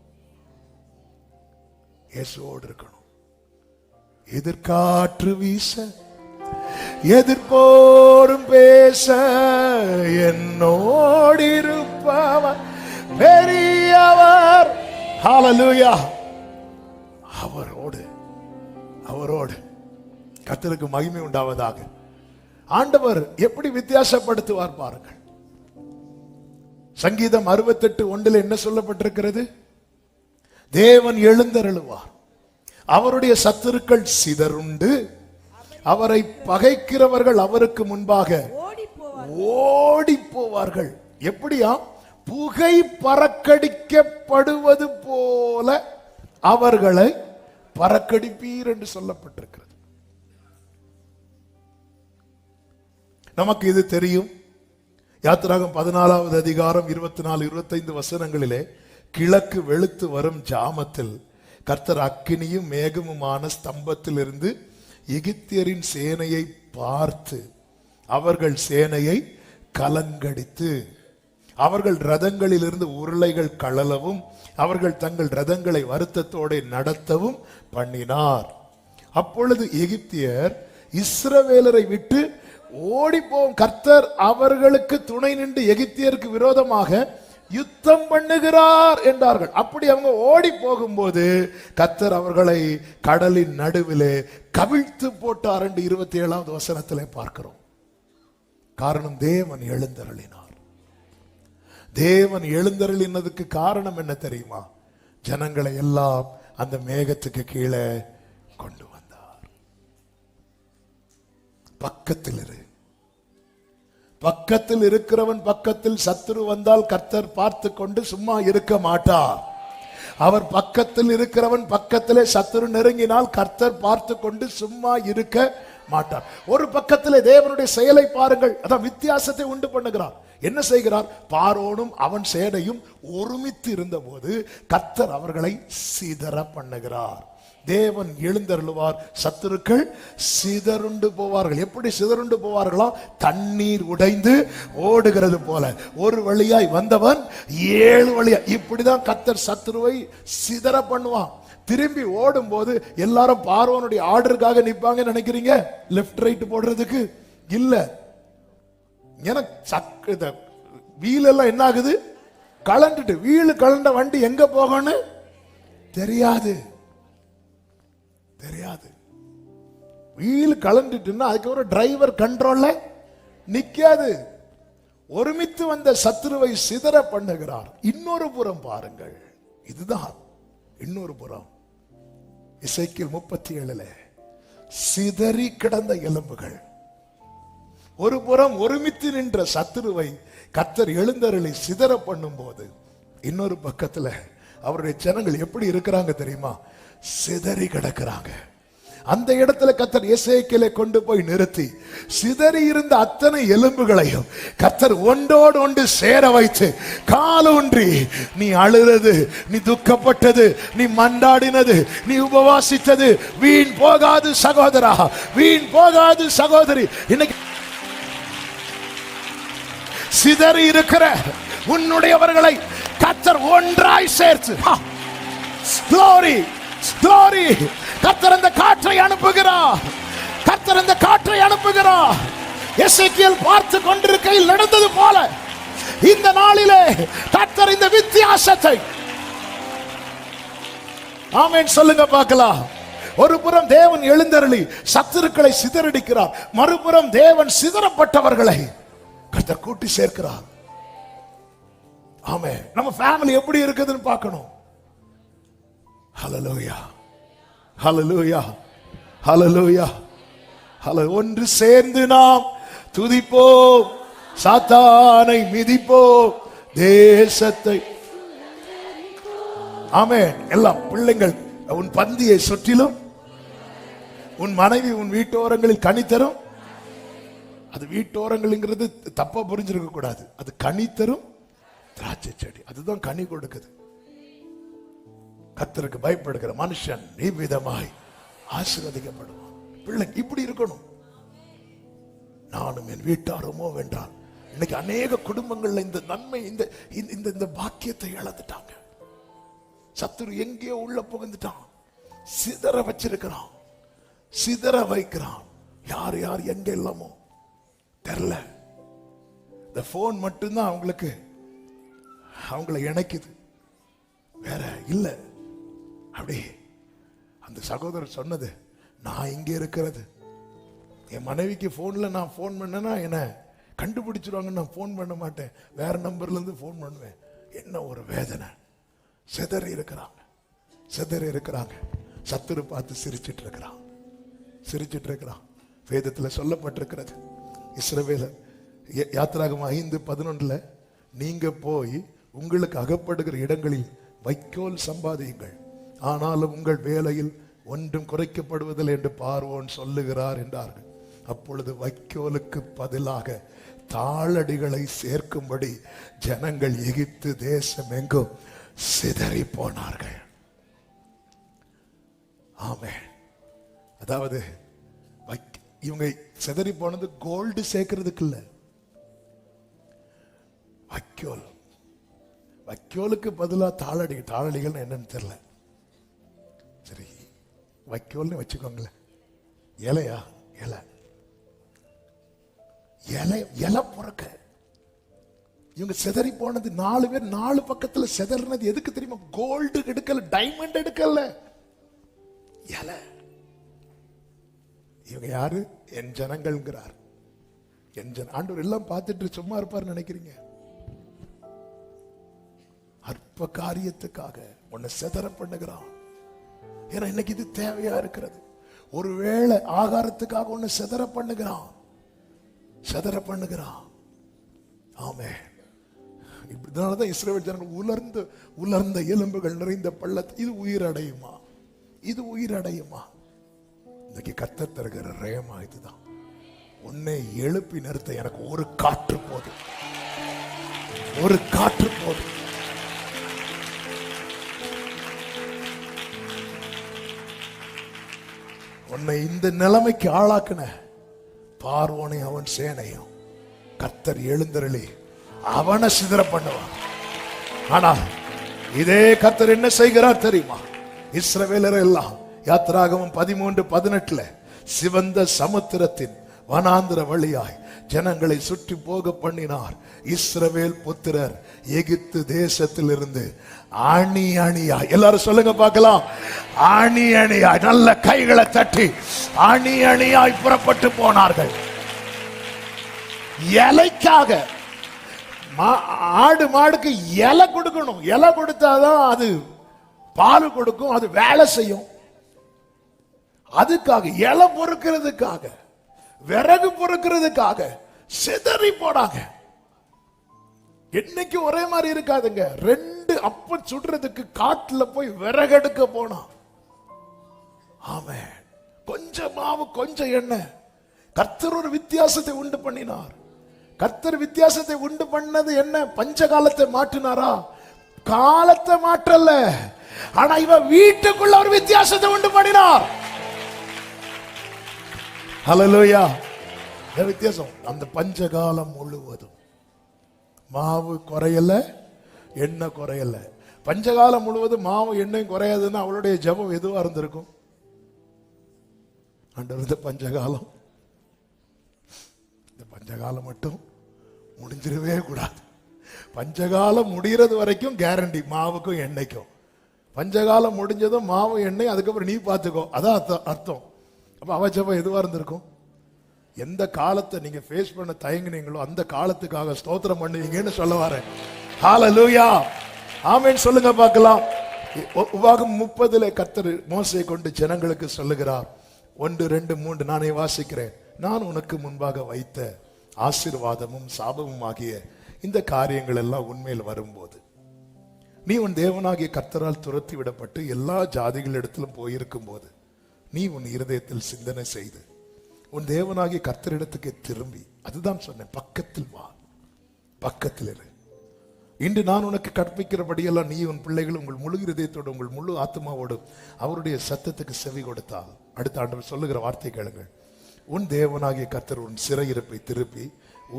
இயேசுவோடு இருக்கணும். எதிர்காற்று வீச எதிர்போரும் பேச என்னோடு இருப்பவர் பெரியவர். ஹல்லேலூயா. அவரோடு கர்த்தருக்கு மகிமை உண்டாவதாக. ஆண்டவர் எப்படி வித்தியாசப்படுத்துவார் பாருங்கள். சங்கீதம் 68:1 என்ன சொல்லப்பட்டிருக்கிறது? தேவன் எழுந்தருளுவார், அவருடைய சத்துருக்கள் சிதறுண்டு, அவரை பகைக்கிறவர்கள் அவருக்கு முன்பாக ஓடி போவார்கள். எப்படியா? புகை பறக்கடிக்கப்படுவது போல அவர்களை பறக்கடிப்பீர் என்று சொல்லப்பட்டிருக்கிறது. நமக்கு இது தெரியும். யாத்திராகம் 14வது அதிகாரம் 24-25 வசனங்களிலே, கிழக்கு வெளுத்து வரும் ஜாமத்தில் கர்த்தர் அக்கினியும் மேகமுமான ஸ்தம்பத்தில் இருந்து எகிப்தியரின் சேனையை பார்த்து அவர்கள் சேனையை கலங்கடித்து அவர்கள் ரதங்களில் இருந்து உருளைகள் கழலவும் அவர்கள் தங்கள் ரதங்களை வருத்தத்தோடு நடத்தவும் பண்ணினார். அப்பொழுது எகிப்தியர் இஸ்ரவேலரை விட்டு ஓடிப்போம். கர்த்தர் அவர்களுக்கு துணை நின்று எகிப்தியருக்கு விரோதமாக யுத்தம் பண்ணுகிறார் என்றார்கள். அப்படி அவங்க ஓடி போகும்போது கர்த்தர் அவர்களை கடலின் நடுவிலே கவிழ்த்து போட்டார் என்று 27வது வசனத்திலே பார்க்கிறோம். காரணம், தேவன் எழுந்தருளினார். தேவன் எழுந்தருளினதுக்கு காரணம் என்ன தெரியுமா? ஜனங்களை எல்லாம் அந்த மேகத்துக்கு கீழே கொண்டு வந்தார். பக்கத்தில் இருக்கிறவன் பக்கத்தில் சத்துரு வந்தால் கர்த்தர் பார்த்து கொண்டு சும்மா இருக்க மாட்டார். அவர் பக்கத்தில் இருக்கிறவன் பக்கத்திலே சத்துரு நெருங்கினால் கர்த்தர் பார்த்து கொண்டு சும்மா இருக்க மாட்டார். ஒரு பக்கத்திலே தேவனுடைய செயலை பாருங்கள், அதான் வித்தியாசத்தை உண்டு பண்ணுகிறார். என்ன செய்கிறார்? பார்வோனும் அவன் சேனையும் ஒருமித்து இருந்த போது கர்த்தர் அவர்களை சிதற பண்ணுகிறார். தேவன் எழுந்தருளுவார், சத்துருக்கள் சிதறுண்டு போவார்கள். எப்படி சிதறுண்டு போவார்களா? தண்ணீர் உடைந்து ஓடுகிறது போல. ஒரு வழியாய் வந்தவன் 7 வழியா. இப்படிதான் கர்த்தர் சத்துருவை சிதற பண்ணுவான். திரும்பி ஓடும் போது எல்லாரும் பார்வோனுடைய ஆர்டருக்காக நிப்பாங்க நினைக்கிறீங்க? லெப்ட் ரைட் போடுறதுக்கு இல்ல. எனக்கு வீல் எல்லாம் என்ன ஆகுது? கலண்டுட்டு. வீல் கலண்ட வண்டி எங்க போகணும் தெரியாது. வீல் கலந்துட்டுன்னா அதுக்கப்புறம் டிரைவர் கண்ட்ரோல்ல நிக்காது. ஒருமித்து வந்த சத்துருவை சிதற பண்ணுகிறார். இன்னொரு புறம் பாருங்கள், இதுதான் இன்னொரு புறம். எசேக்கியேல் 37 சிதறி கிடந்த எலும்புகள். ஒரு புறம் ஒருமித்து நின்ற சத்துருவை கர்த்தர் எழுந்தருளி சிதற பண்ணும் போது, இன்னொரு பக்கத்துல அவருடைய ஜனங்கள் எப்படி இருக்கிறாங்க தெரியுமா? சிதறி கிடக்கிறாங்க. அந்த இடத்துல கர்த்தர் எசேக்கியேலை கொண்டு போய் நிறுத்தி சிதறி இருந்த அத்தனை எலும்புகளையும் கர்த்தர் ஒன்றோடு ஒன்று சேர வைத்து காலூன்றி, நீ அழுறது, நீ துக்கப்பட்டது, நீ மண்டாடினது, நீ உபவாசித்தது வீண் போகாது சகோதரா, வீண் போகாது சகோதரி. இன்னைக்கு சிதறி இருக்கிற உன்னுடையவர்களை கர்த்தர் ஒன்றாய் சேர்த்து, glory glory, கர்த்தர் அந்த காற்றை அனுப்புகிறார். கர்த்தர் அந்த காற்றை அனுப்புகிறார். எசேக்கியேல் பார்த்து கொண்டிருக்கையில் நடந்தது போல இந்த நாளிலே கர்த்தர் இந்த வித்தியாசத்தை, ஆமென் சொல்லுங்க பார்க்கலாம். ஒரு புறம் தேவன் எழுந்தருளி சத்துருக்களை சிதறடிக்கிறார், மறுபுறம் தேவன் சிதறப்பட்டவர்களை கர்த்தர் கூட்டி சேர்க்கிறார். ஆமென். நம்ம ஃபேமிலி எப்படி இருக்குதுன்னு பார்க்கணும். ஹல்லேலூயா ஹல்லேலூயா ஹல்லேலூயா. ஒன்று சேர்ந்து நாம் துதிப்போம், சாத்தானை மிதிப்போ, தேசத்தை. ஆமென். எல்லாம் பிள்ளைங்கள் உன் பந்தியை சுற்றிலும், உன் மனைவி உன் வீட்டோரங்களில் கனி தரும். அது வீட்டோரங்கள்ங்கிறது தப்பா புரிஞ்சிருக்க கூடாது. அது கனி தரும் திராட்சை செடி, அதுதான் கனி கொடுக்குது. கர்த்தருக்கு பயப்படுகிற மனுஷன் இவ்விதமாய் ஆசீர்வதிக்கப்படுவான். பிள்ளை இப்படி இருக்கணும். நானும் என் வீட்டாருமோ வென்றால். இன்னைக்கு அநேக குடும்பங்கள்ல இந்த நன்மை, இந்த இந்த பாக்கியத்தை இழந்துட்டாங்க. சத்துரு எங்கேயோ உள்ள புகுந்துட்டான், சிதற வச்சிருக்கிறான், சிதற வைக்கிறான். யார் யார் எங்க இல்லாமோ தெரியல. இந்த போன் மட்டும்தான் அவங்களை இணைக்குது, வேற இல்ல. அப்படி அந்த சகோதரர் சொன்னது, நான் இங்க இருக்கிறது, என் மனைவிக்கு போன்ல நான் போன் பண்ணேன்னா என்ன கண்டுபிடிச்சிருவாங்க, நான் போன் பண்ண மாட்டேன், வேற நம்பர்ல இருந்து போன் பண்ணுவேன். என்ன ஒரு வேதனை. சிதறி இருக்கிறாங்க, சிதறி இருக்கிறாங்க. சத்துரு பார்த்து சிரிச்சிட்டு இருக்கிறான். வேதத்தில் சொல்லப்பட்டிருக்கிறது, இஸ்ரவேலர் யாத்திராகமம் 5:11 நீங்க போய் உங்களுக்கு அகப்படுகிற இடங்களில் வைக்கோல் சம்பாதியுங்கள், ஆனாலும் உங்கள் வேலையில் ஒன்றும் குறைக்கப்படுவதில்லை என்று பார்வோன் சொல்லுகிறார் என்றார்கள். அப்பொழுது வைக்கோலுக்கு பதிலாக தாளடிகளை சேர்க்கும்படி ஜனங்கள் எகிப்து தேசம் எங்கும் சிதறி போனார்கள். ஆமென். அதாவது இவங்க சிதறி போனது கோல்டு சேர்க்கிறதுக்கு இல்ல, வைக்கோலுக்கு பதிலா தாளடிகள் என்னன்னு தெரியல. சரி, வைக்கோல்னு வச்சுக்கோங்களேன். இலையா? இலை புறக்க இவங்க சிதறி போனது. 4 பேர் 4 பக்கத்துல சிதறினது எதுக்கு தெரியுமா? கோல்டு எடுக்கல, டைமண்ட் எடுக்கல, இலை. இவங்க யாரு? என் ஜனங்கள்ங்கிறார். ஆண்டவர் எல்லாம் பார்த்துட்டு சும்மா இருப்பார் நினைக்கிறீங்க? அற்ப காரியத்துக்காக உன்னை சிதற பண்ணுகிறான். ஏன்னா இன்னைக்கு இது தேவையா இருக்கிறது. ஒருவேளை ஆகாரத்துக்காக உன்னை சிதற பண்ணுகிறான். ஆமென். இதனாலதான் இஸ்ரவேல் ஜனங்கள் உலர்ந்த எலும்புகள் நிறைந்த பள்ளத்தில் இது உயிரடையுமா? இன்னைக்கு கர்த்தர் தருகிற ரேமா இதுதான். உன்னை எழுப்பி நிறுத்த எனக்கு ஒரு காற்று போதும். உன்னை இந்த நிலைமைக்கு ஆளாக்குன பார்வோனை அவன் சேனையும் கர்த்தர் எழுந்தருளி அவனை சிதற பண்ணுவான். ஆனால் இதே கர்த்தர் என்ன செய்கிறார் தெரியுமா? இஸ்ரவேலர் எல்லாம் யாத்திராகமம் 13:18 சிவந்த சமுத்திரத்தின் வனாந்திர வழியாய் ஜனங்களை சுற்றி போக பண்ணினார். இஸ்ரவேல் புத்திரர் எகிப்து தேசத்திலிருந்து அணியாய், எல்லாரும் சொல்லுங்க பார்க்கலாம், அணியாய், நல்ல கைகளை தட்டி அணியாய் புறப்பட்டு போனார்கள். இலைக்காக ஆடு மாடுக்கு இலை கொடுக்கணும். இலை கொடுத்தாதான் அது பால் கொடுக்கும், அது வேலை செய்யும். அதுக்காக இலை பொறுக்கிறதுக்காக, விறகு பொறுக்கிறதுக்காக சிதறி போனாங்க. என்னைக்கு ஒரே மாதிரி இருக்காதுங்க. 2 அப்பம் சுடுறதுக்கு காட்டுல போய் விறகெடுக்க போனான். ஆமென். கொஞ்சம் மாவு கொஞ்சம் எண்ணெய். கர்த்தர் ஒரு வித்தியாசத்தை உண்டு பண்ணினார். கர்த்தர் வித்தியாசத்தை உண்டு பண்ணது என்ன? பஞ்ச காலத்தை மாற்றினாரா? காலத்தை மாற்றல, ஆனா இவன் வீட்டுக்குள்ள ஒரு வித்தியாசத்தை உண்டு பண்ணினார். ஹல்லேலூயா. வித்தியாசம். அந்த பஞ்சகாலம் முழுவதும் மாவு குறையல, எண்ணெய் குறையல. பஞ்சகாலம் முழுவதும் மாவு எண்ணெய் குறையாதுன்னா அவளுடைய ஜெபம் எதுவா இருந்திருக்கும்? ஆண்டவர், இந்த பஞ்சகாலம் மட்டும் முடிஞ்சிடவே கூடாது. பஞ்சகாலம் முடிகிறது வரைக்கும் கேரண்டி, மாவுக்கும் எண்ணெய்க்கும். பஞ்சகாலம் முடிஞ்சதும் மாவு எண்ணெய், அதுக்கப்புறம் நீ பார்த்துக்கோ. அதான் அர்த்தம். அப்ப அவ ஜெபம் எதுவா இருந்திருக்கும்? எந்த காலத்தை நீங்க ஃபேஸ் பண்ண தயங்குனீங்களோ அந்த காலத்துக்காக ஸ்தோத்திரம் பண்ணுவீங்கன்னு சொல்ல வரேன். ஹல்லேலூயா. ஆமென் சொல்லுங்க பார்க்கலாம். உபாகம் 30 கர்த்தர் மோசேயை கொண்டு ஜனங்களுக்கு சொல்லுகிறார். 1, 2, 3 நானே வாசிக்கிறேன். நான் உனக்கு முன்பாக வைத்த ஆசீர்வாதமும் சாபமும் ஆகிய இந்த காரியங்கள் எல்லாம் உண்மையில் வரும்போது, நீ உன் தேவனாகிய கர்த்தரால் துரத்தி விடப்பட்டு எல்லா ஜாதிகளிடத்திலும் போயிருக்கும் போது, நீ உன் இருதயத்தில் சிந்தனை செய்து உன் தேவனாகிய கர்த்தரிடத்துக்கு திரும்பி, அதுதான் சொன்னேன், பக்கத்தில் வா, பக்கத்தில் இரு. இன்று நான் உனக்கு கற்பிக்கிறபடியெல்லாம் நீ உன் பிள்ளைகள் உங்கள் முழு இருதயத்தோடு உங்கள் முழு ஆத்மாவோடு அவருடைய சத்தத்துக்கு செவி கொடுத்தால், அடுத்த ஆண்டவர் சொல்லுகிற வார்த்தை கேளுங்கள், உன் தேவனாகிய கர்த்தர் உன் சிறையிருப்பை திருப்பி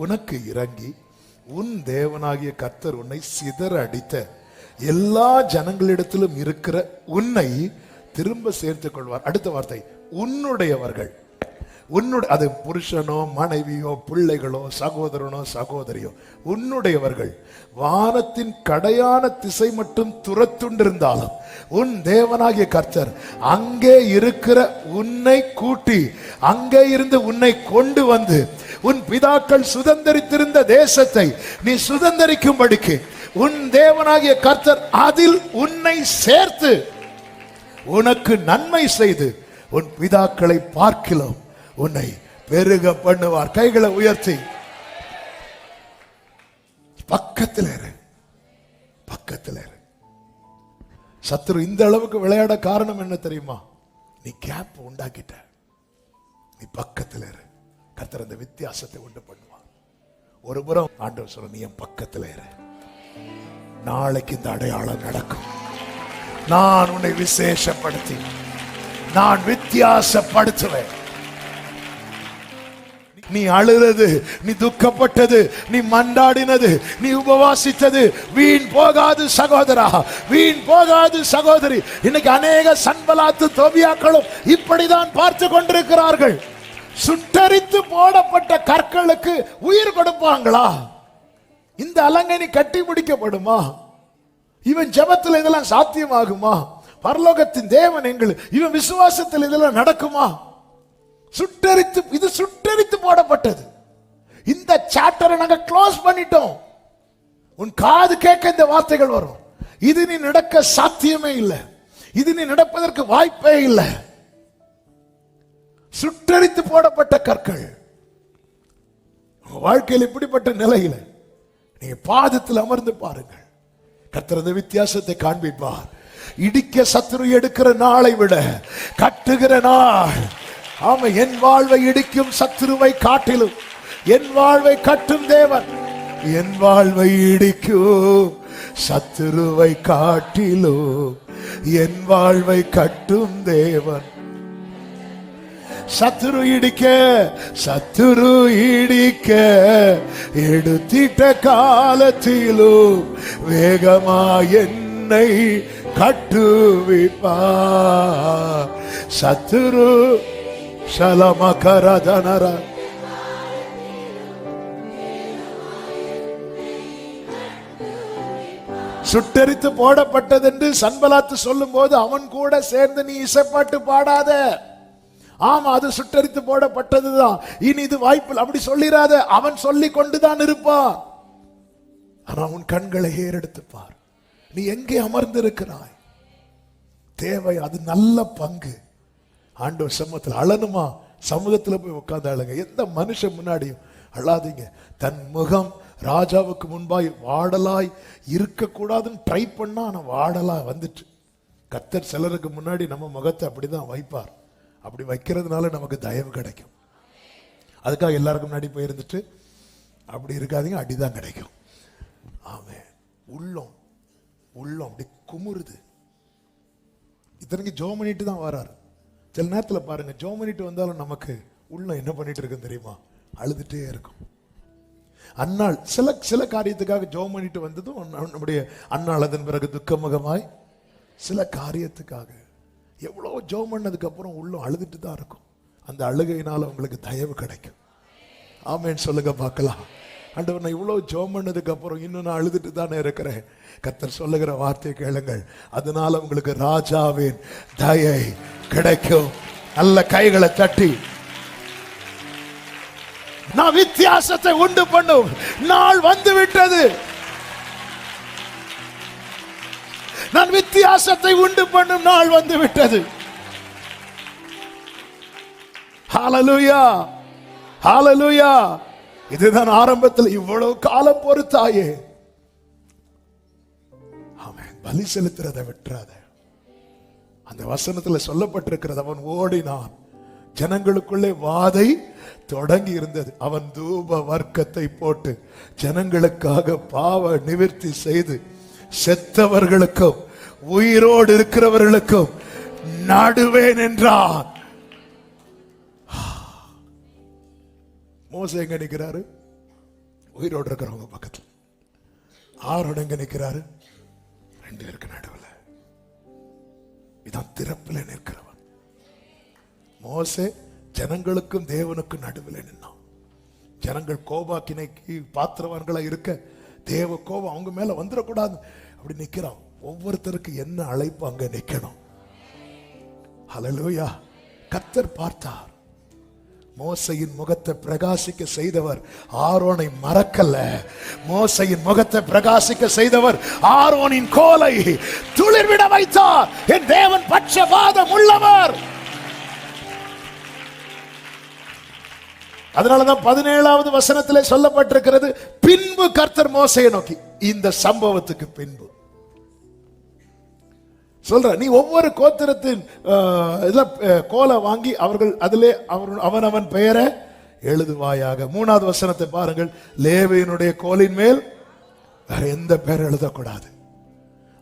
உனக்கு இறங்கி, உன் தேவனாகிய கர்த்தர் உன்னை சிதற அடித்த எல்லா ஜனங்களிடத்திலும் இருக்கிற உன்னை திரும்ப சேர்த்துக் கொள்வார். அடுத்த வார்த்தை, உன்னுடையவர்கள். அது புருஷனோ மனைவியோ பிள்ளைகளோ சகோதரனோ சகோதரியோ, உன்னுடையவர்கள் வானத்தின் கடையான திசை மட்டும் துரத்துண்டிருந்தாலும் உன் தேவனாகிய கர்த்தர் அங்கே இருக்கிற உன்னை கூட்டி அங்கே இருந்து உன்னை கொண்டு வந்து உன் பிதாக்கள் சுதந்தரித்திருந்த தேசத்தை நீ சுதந்தரிக்கும்படிக்கு உன் தேவனாகிய கர்த்தர் அதில் உன்னை சேர்த்து உனக்கு நன்மை செய்து உன் பிதாக்களை பார்க்கலாம் உன்னை பெருக பண்ணுவார். கைகளை உயர்த்தி பக்கத்தில் இரு, பக்கத்தில் இரு. சத்துரு இந்த அளவுக்கு விளையாட காரணம் என்ன தெரியுமா? நீ கேப் உண்டாக்கிட்ட. நீ பக்கத்தில் இரு, கர்த்தர் அந்த வித்தியாசத்தை உண்டு பண்ணுவார். ஒரு புறம் ஆண்டவர் சொல்ல, நீ என் பக்கத்தில் இரு, நாளைக்கு இந்த அடையாளம் நடக்கும். நான் உன்னை விசேஷப்படுத்தி நான் வித்தியாசப்படுத்துவேன். நீ அழுறது, நீ துக்கப்பட்டது, நீ மண்டாடினது, நீ உபவாசித்தது வீண் போகாது சகோதரா, வீண் போகாது சகோதரி. இன்னைக்கு அநேக சன்பலாத்து தோபியாக்களும் இப்படிதான் பார்த்து கொண்டிருக்கிறார்கள். சுட்டரித்து போடப்பட்ட கற்களுக்கு உயிர் கொடுப்பாங்களா? இந்த அலங்கை கட்டி முடிக்கப்படுமா? இவன் ஜெபத்தில் இதெல்லாம் சாத்தியமாகுமா? பரலோகத்தின் தேவன் எங்கள் இவன் விசுவாசத்தில் இதெல்லாம் நடக்குமா? சுட்டரித்து, இது சுட்டரித்து போடப்பட்டது. இந்த சாப்டரை நாங்க க்ளோஸ் பண்ணிட்டோம். உன் காது கேட்க இந்த வார்த்தைகள் வரும். இது நீ நடக்க சாத்தியமே இல்லை, இது நீ நடப்பதற்கு வாய்ப்பே இல்லை. சுட்டரித்து போடப்பட்ட கற்கள். வாழ்க்கையில் இப்படிப்பட்ட நிலையில நீங்க பாதத்தில் அமர்ந்து பாருங்கள், கர்த்தர் அந்த வித்தியாசத்தை காண்பிப்பார். இடிக்க சத்துரு எடுக்கிற நாளை விட கட்டுகிற நாள். ஆமா, என் வாழ்வை இடிக்கும் சத்துருவை காட்டிலும் என் வாழ்வை கட்டும் தேவன். என் வாழ்வை இடிக்கும் சத்துருவை காட்டிலும் என் வாழ்வை கட்டும் தேவன். சத்துரு இடிக்க எடுத்திட்ட காலத்திலும் வேகமா என்னை கட்டுவிப்பா. சத்துரு ஷலமகரதனர சுட்டரித்து போடப்பட்டது என்று சன்பலாத்து சொல்லும் போது அவன் கூட சேர்ந்து நீ இசைப்பாட்டு பாடாத. ஆமா, அது சுட்டரித்து போடப்பட்டதுதான், இனி இது வாய்ப்பு அப்படி சொல்லிராத. அவன் சொல்லி கொண்டுதான் இருப்பான். ஆனா உன் கண்களை ஏறெடுத்து பார், நீ எங்கே அமர்ந்திருக்கிறாய்? தேவை, அது நல்ல பங்கு. ஆண்டவர் சமூகத்தில் அழணுமா? சமூகத்தில் போய் உட்கார்ந்து அழுங்க. எந்த மனுஷன் முன்னாடியும் அழாதீங்க. தன் முகம் ராஜாவுக்கு முன்பாய் வாடலாய் இருக்கக்கூடாதுன்னு ட்ரை பண்ணா, ஆனா வாடலா வந்துட்டு. கர்த்தர் சிலருக்கு முன்னாடி நம்ம முகத்தை அப்படிதான் வைப்பார். அப்படி வைக்கிறதுனால நமக்கு தயவு கிடைக்கும். அதுக்காக எல்லாருக்கும் முன்னாடி போயிருந்துட்டு அப்படி இருக்காதீங்க, அடிதான் கிடைக்கும். ஆமே, உள்ளம் அப்படி குமுறுது. இத்தனைக்கு ஜோம் பண்ணிட்டு தான் வராரு. சில நேரத்தில் பாருங்க, ஜோம் பண்ணிட்டு வந்தாலும் நமக்கு உள்ளம் என்ன பண்ணிட்டு இருக்குன்னு தெரியுமா? அழுதுட்டே இருக்கும். அன்னாள் சில காரியத்துக்காக ஜோம் பண்ணிட்டு வந்ததும் நம்முடைய அன்னாள் அதன் பிறகு துக்கமுகமாய் சில காரியத்துக்காக எவ்வளோ ஜோம் பண்ணதுக்கு அப்புறம் உள்ளம் அழுதுட்டு தான் இருக்கும். அந்த அழுகையினால உங்களுக்கு தயவு கிடைக்கும். ஆமேன்னு சொல்லுங்க பார்க்கலாம். ஆண்டவர், நான் இவ்வளோ ஜோம் பண்ணதுக்கு அப்புறம் இன்னும் நான் அழுதுட்டு தானே இருக்கிறேன். கர்த்தர் சொல்லுகிற வார்த்தையை கேளுங்கள், அதனால உங்களுக்கு ராஜாவின் தயை கிடைக்கும். நல்ல கைகளை தட்டி, நான் வித்தியாசத்தை உண்டு பண்ணும் நாள் வந்து விட்டது. நான் வித்தியாசத்தை உண்டு பண்ணும் நாள் வந்து விட்டது. ஹல்லேலூயா, ஹல்லேலூயா. இதுதான் ஆரம்பத்தில் இவ்வளவு காலம் பொறுத்தாயே. ஆமென். பலி செலுத்துறதை விட்டுறாத. அந்த வசனத்தில் சொல்லப்பட்டிருக்கிறது, அவன் ஓடினான், ஜனங்களுக்குள்ளே வாதை தொடங்கி இருந்தது. அவன் தூப வர்க்கத்தை போட்டு ஜனங்களுக்காக பாவ நிவர்த்தி செய்து செத்தவர்களுக்கும் உயிரோடு இருக்கிறவர்களுக்கும் நடுவேன் என்றான். மோசே எங்க நிற்கிறாரு? உயிரோடு இருக்கிறவங்க பக்கத்தில். ஆரோன் எங்க நிற்கிறாரு? 2 பேருக்கு நடுவில். இதான் திறப்பில் நிற்கிறவன். மோசே ஜனங்களுக்கும் தேவனுக்கும் நடுவில் நின்னான். ஜனங்கள் கோபாக்கினைக்கு பாத்திரவான்களா இருக்க, தேவ கோபம் அவங்க மேல வந்துடக்கூடாது அப்படி நிக்கிறான். ஒவ்வொருத்தருக்கு என்ன அழைப்பு அங்க நிக்கணும். ஹல்லேலூயா. கர்த்தர் பார்த்தார். மோசையின் முகத்தை பிரகாசிக்க செய்தவர் ஆரோனை மறக்கல. மோசையின் முகத்தை பிரகாசிக்க செய்தவர் ஆரோனின் கோலை துளிர்விட வைத்தார். என் தேவன் பட்சபாதம் உள்ளவர். அதனாலதான் 17வது வசனத்திலே சொல்லப்பட்டிருக்கிறது, பின்பு கர்த்தர் மோசையை நோக்கி. இந்த சம்பவத்துக்கு பின்பு சொல்ற, நீ ஒவ்வொரு கோத்திரத்தின் கோலை வாங்கி அவர்கள் அதிலே அவனவன் பெயரை எழுதுவாயாக. 3வது வசனத்தை பாருங்கள், லேவியனுடைய கோலின் மேல் வேற எந்த பெயர் எழுதக்கூடாது.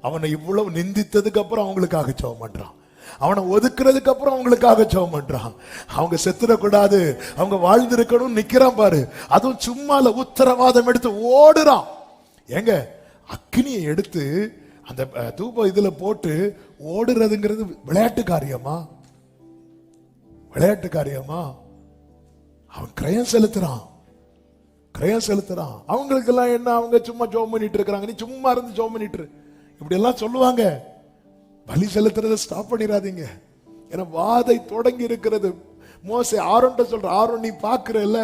அவனை இவ்வளவு நிந்தித்ததுக்கு அப்புறம் அவங்களுக்காக ஜெபம் பண்றான். அவனை ஒதுக்குறதுக்கு அப்புறம் அவங்களுக்காக ஜெபம் பண்றான். அவங்க செத்துடக்கூடாது, அவங்க வாழ்ந்திருக்கணும் நிக்கிறான் பாரு. அதுவும் சும்மால உத்தரவாதம் எடுத்து ஓடுறான். எங்க அக்னியை எடுத்து அந்த தூப இதுல போட்டு ஓடுறதுங்கிறது விளையாட்டு காரியமா? விளையாட்டு காரியமா? அவன் கிரயம் செலுத்துறான். அவங்களுக்கு எல்லாம் என்ன, அவங்க சும்மா ஜெபம் பண்ணிட்டு இருக்காங்க, நீ சும்மா இருந்து ஜெபம் பண்ணிட்டு இப்படி எல்லாம் சொல்லுவாங்க. பலி செலுத்துறதை ஸ்டாப் பண்ணிடாதீங்க. ஏன்னா வாதை தொடங்கி இருக்கிறது. மோசே ஆரோன்ட்ட சொல்ற, ஆரோன் நீ பாக்குறல்ல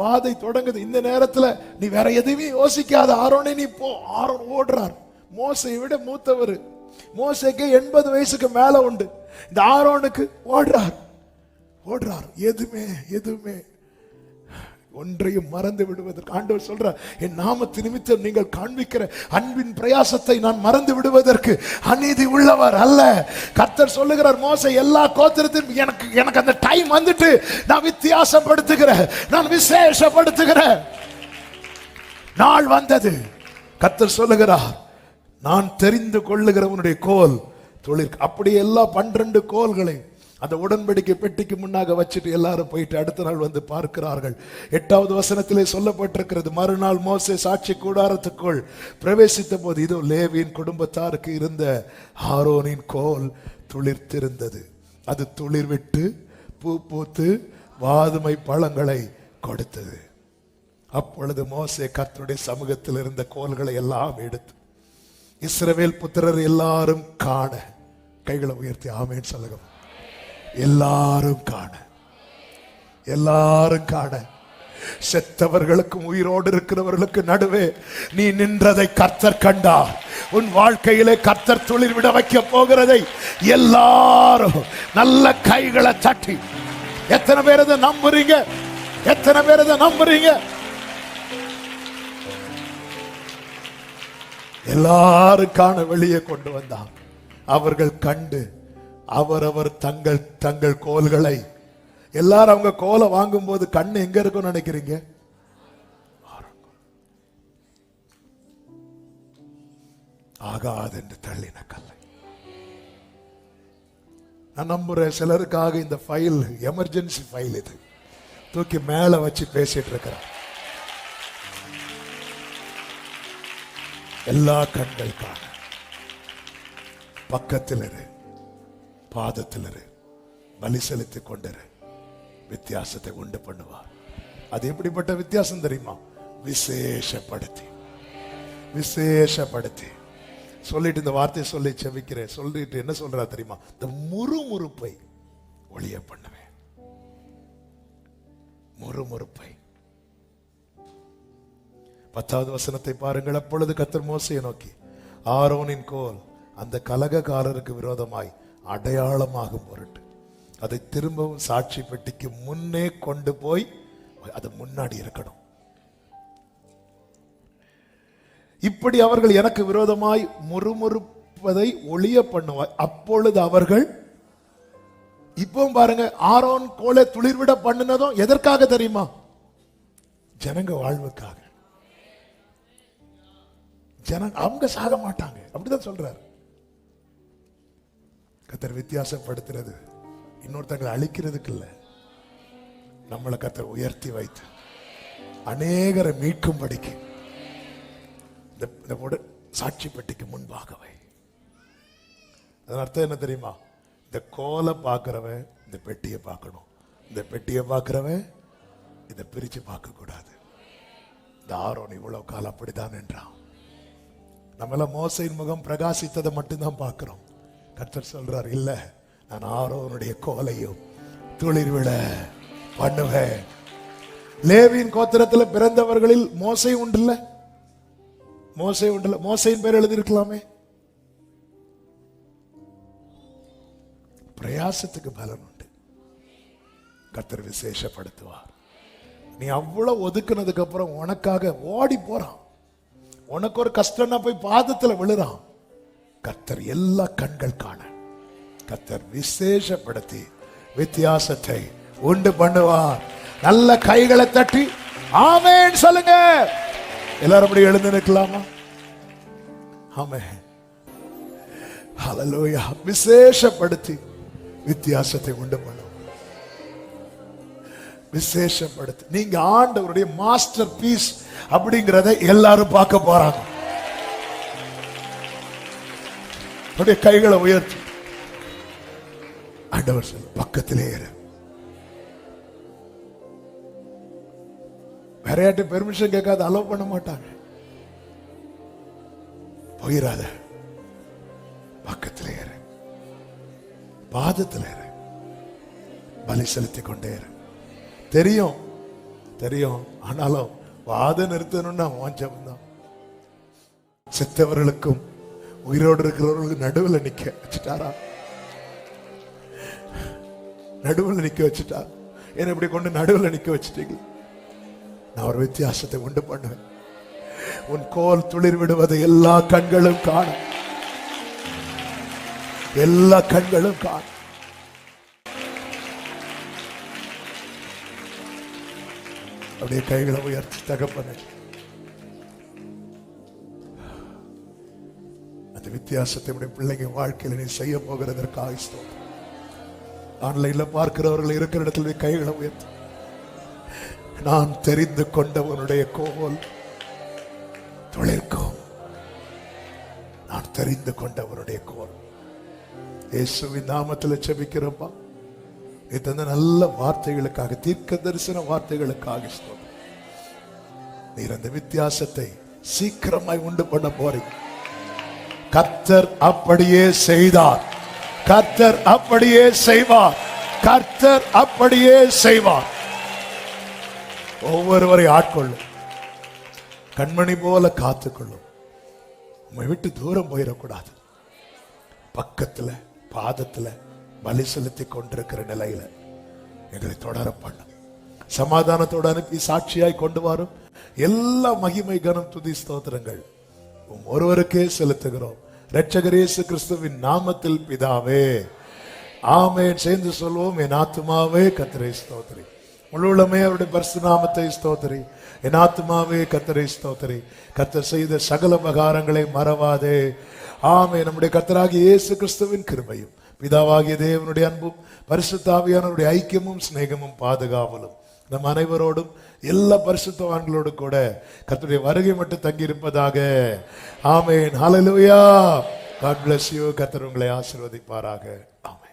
வாதை தொடங்குது, இந்த நேரத்துல நீ வேற எதுவுமே யோசிக்காத, ஆரோனே நீ போ. ஆரோன் ஓடுறார். மோசையை விட மூத்தவர். மோசைக்கு 80 வயசுக்கு மேல உண்டு. இந்த ஆரோனுக்கு ஓடுறார். எதுவுமே ஒன்றையும் மறந்து விடுவதற்கு ஆண்டவர் சொல்றார், என் நாமத்து நிமித்தம் நீங்கள் காண்பிக்கிற அன்பின் பிரயாசத்தை நான் மறந்து விடுவதற்கு அநீதி உள்ளவர் அல்ல. கர்த்தர் சொல்லுகிறார், மோசே எல்லா கோத்திரத்திலும் எனக்கு அந்த டைம் வந்துட்டு நான் வித்தியாசப்படுத்துகிறேன், நான் விசேஷப்படுத்துகிறேன் நாள் வந்தது. கர்த்தர் சொல்லுகிறார், நான் தெரிந்து கொள்ளுகிறவனுடைய கோல் தொழில். அப்படியே எல்லா 12 கோல்களை அந்த உடன்படிக்கை பெட்டிக்கு முன்னாக வச்சுட்டு எல்லாரும் போயிட்டு அடுத்த நாள் வந்து பார்க்கிறார்கள். 8வது வசனத்திலே சொல்லப்பட்டிருக்கிறது, மறுநாள் மோசே சாட்சி கூடாரத்துக்குள் பிரவேசித்த போது இதோ லேவியின் குடும்பத்தாருக்கு இருந்த ஆரோனின் கோல் துளிர்த்திருந்தது. அது துளிர் விட்டு பூ பூத்து வாதுமை பழங்களை கொடுத்தது. அப்பொழுது மோசே கர்த்தருடைய சமூகத்தில் இருந்த கோல்களை எல்லாம் எடுத்து இஸ்ரவேல் புத்திரர் எல்லாரும் காண, கைகளை உயர்த்தி ஆமென் சொல்லுங்க. எல்லாரும் காண, செத்தவர்களுக்கும் உயிரோடு இருக்கிறவர்களுக்கு நடுவே நீ நின்றதை கர்த்தர் கண்டார். உன் வாழ்க்கையிலே கர்த்தர் துளிர் விட வைக்க போகிறதை எல்லாரும் நல்ல கைகளை தட்டி, எத்தனை பேர் இதை நம்புறீங்க? எல்லாரும் காண வெளியே கொண்டு வந்தார். அவர்கள் கண்டு அவரவர் தங்கள் கோல்களை, எல்லாரும் அவங்க கோலை வாங்கும் போது கண்ணு எங்க இருக்கும் நினைக்கிறீங்க? ஆகாது என்று தள்ளின கல்லை. நான் நம்புறேன் சிலருக்காக இந்த ஃபைல் எமர்ஜென்சி ஃபைல், இது தூக்கி மேல வச்சு பேசிட்டு இருக்கிறார். எல்லா கண்கள் காண, பக்கத்தில் இரு, பாதத்தில் இரு, பலி செலுத்தி கொண்டிரு, வித்தியாசத்தை உண்டு பண்ணுவார். அது எப்படிப்பட்ட வித்தியாசம் தெரியுமா? விசேஷப்படுத்தி சொல்லிட்டு இந்த வார்த்தையை சொல்லி செவிக்கிறேன். சொல்லிட்டு என்ன சொல்றா தெரியுமா? இந்த முறுமுறுப்பை ஒளிய பண்ணுவேன். முறுமுறுப்பை. 10வது வசனத்தை பாருங்கள். அப்பொழுது கர்த்தர் மோசேயை நோக்கி, ஆரோனின் கோல் அந்த கலகக்காரருக்கு விரோதமாய் அடையாளமாகும் பொருட்டு அதை திரும்பவும் சாட்சி பெட்டிக்கு முன்னே கொண்டு போய், அது முன்னாடி இருக்கணும். இப்படி அவர்கள் எனக்கு விரோதமாய் முறுமுறுப்பதை ஒளிய பண்ணுவாய், அப்பொழுது அவர்கள். இப்போ பாருங்க, ஆரோன் கோலை துளிர்விட பண்ணினதும் எதற்காக தெரியுமா? ஜனங்க வாழ்வுக்காக. ஜனங்க அவங்க சாக மாட்டாங்க, அப்படிதான் சொல்றாரு. கர்த்தர் வித்தியாசப்படுத்துறது இன்னொருத்தங்களை அழிக்கிறதுக்கு இல்ல, நம்மளை கர்த்தர் உயர்த்தி வைத்து அநேகரை மீட்கும்படிக்கு இந்த சாட்சி பெட்டிக்கு முன்பாகவே. அதன் அர்த்தம் என்ன தெரியுமா? இந்த கோலை பார்க்கிறவன் இந்த பெட்டியை பார்க்கணும், இந்த பெட்டியை பார்க்கிறவன் இதை பிரிச்சு பார்க்க கூடாது. இந்த ஆரோன் இவ்வளவு காலம் அப்படிதான் என்றான். நம்மள மோசையின் முகம் பிரகாசித்ததை மட்டும்தான் பார்க்கிறோம். கர்த்தர் சொல்றார், இல்ல, நான் ஆரோனுடைய கோலையும் துளிர்விட பண்ணுவேன். லேவியின் கோத்திரத்தில் பிறந்தவர்களில் மோசை உண்டுல்ல, மோசை உண்டுல்ல, மோசையின் பேர் எழுதி இருக்கலாமே. பிரயாசத்துக்கு பலன் உண்டு, கர்த்தர் விசேஷப்படுத்துவார். நீ அவ்வளவு ஒதுக்குனதுக்கு அப்புறம் உனக்காக ஓடி போறான், உனக்கு ஒரு கஷ்டம்னா போய் பாதத்துல விழுறான். கர்த்தர் எல்லா கண்கள் காண கர்த்தர் விசேஷப்படுத்தி வித்தியாசத்தை உண்டு பண்ணுவார். நல்ல கைகளை தட்டி ஆமென் சொல்லுங்க. எல்லாரும் அப்படி எழுந்து நிற்கலாமா? ஆமென், ஹல்லேலூயா. விசேஷப்படுத்தி வித்தியாசத்தை உண்டு பண்ணும். விசேஷப்படுத்தி நீங்க ஆண்டவருடைய மாஸ்டர் பீஸ் அப்படிங்கறத எல்லாரும் பார்க்க போறாங்க. அப்படியே கைகளை உயர்த்தி ஆண்டவர் சொல்ல, பக்கத்திலே இரு. வேற யார்ட்ட பெர்மிஷன் கேட்காத, அலோவ் பண்ண மாட்டாங்க. போயிடாத, பக்கத்திலே இரு, பாதத்திலே இரு, பலி செலுத்தி கொண்டே இரு. தெரியும் தெரியும், ஆனாலும் வாத நிறுத்தணும்னா வாஞ்சம் தான். செத்தவர்களுக்கும் உயிரோடு இருக்கிறவர்களுக்கு நடுவில் நிக்க வச்சுட்டாரா? நடுவில் நிக்க வச்சுட்டா. என்ன இப்படி கொண்டு நடுவில் நிக்க வச்சுட்டீங்க. நான் ஒரு வித்தியாசத்தை உண்டு பண்ணுவேன். உன் கோல் துளிர் விடுவதை எல்லா கண்களும் காணும், எல்லா கண்களும் காணும். அப்படியே கைகளை உயர்த்தி தகப்பன அந்த வித்தியாசத்தை பிள்ளைங்க வாழ்க்கையில் நீ செய்ய போகிறதற்காக ஸ்தோத்திரம். ஆன்லைன்ல பார்க்கிறவர்கள் இருக்கிற இடத்துல கைகளை உயர்த்தி, நான் தெரிந்து கொண்டவனுடைய கோல் துளிர்க்கும், நான் தெரிந்து கொண்டவனுடைய கோல். இயேசுவின் நாமத்தில் ஜெபிக்கிறப்பா, நீ தந்த நல்ல வார்த்தைகளுக்காக, தீர்க்க தரிசன வார்த்தைகளுக்காக ஸ்தோத்திரம். நீர் அந்த வித்தியாசத்தை சீக்கிரமாய் உண்டு பண்ண போறீங்க. கர்த்தர் அப்படியே செய்தார், கர்த்தர் அப்படியே செய்வார், கர்த்தர் அப்படியே செய்வார். ஒவ்வொருவரை ஆட்கொள்ளும், கண்மணி போல காத்துக்கொள்ளும். உம்மை விட்டு தூரம் போயிடக்கூடாது. பக்கத்துல பாதத்துல பலி செலுத்தி கொண்டிருக்கிற நிலையில எங்களை தொடர பண்ணும். சமாதானத்தோடு அனுப்பி சாட்சியாய் கொண்டு வரும். எல்லா மகிமை கனம் துதி ஸ்தோத்திரங்கள் ஒருவருக்கே செலுத்துகிறோம். இரட்சகர் இயேசு கிறிஸ்துவின் நாமத்தில் பிதாவே, ஆமென். சேர்ந்து சொல்வோம், என் ஆத்துமாவே கர்த்தரை ஸ்தோத்திரி, முழுவதுமே அவருடைய பரிசுத்த நாமத்தை ஸ்தோத்திரி. என் ஆத்துமாவே கர்த்தரை ஸ்தோத்திரி, கர்த்தர் செய்த சகல உபகாரங்களை மறவாதே. ஆமென். நம்முடைய கர்த்தராகிய இயேசு கிறிஸ்துவின் கிருபையும் பிதாவாகிய தேவனுடைய அன்பும் பரிசுத்த ஆவியானவருடைய ஐக்கியமும் சிநேகமும் பாதுகாவலும் நம் அனைவரோடும் எல்லா பரிசுத்தவான்களோடு கூட கர்த்தருடைய வருகை மட்டும் தங்கி இருப்பதாக. ஆமென். ஹல்லேலூயா. God bless you. கர்த்தர் உங்களை ஆசீர்வதிப்பாராக. ஆமென்.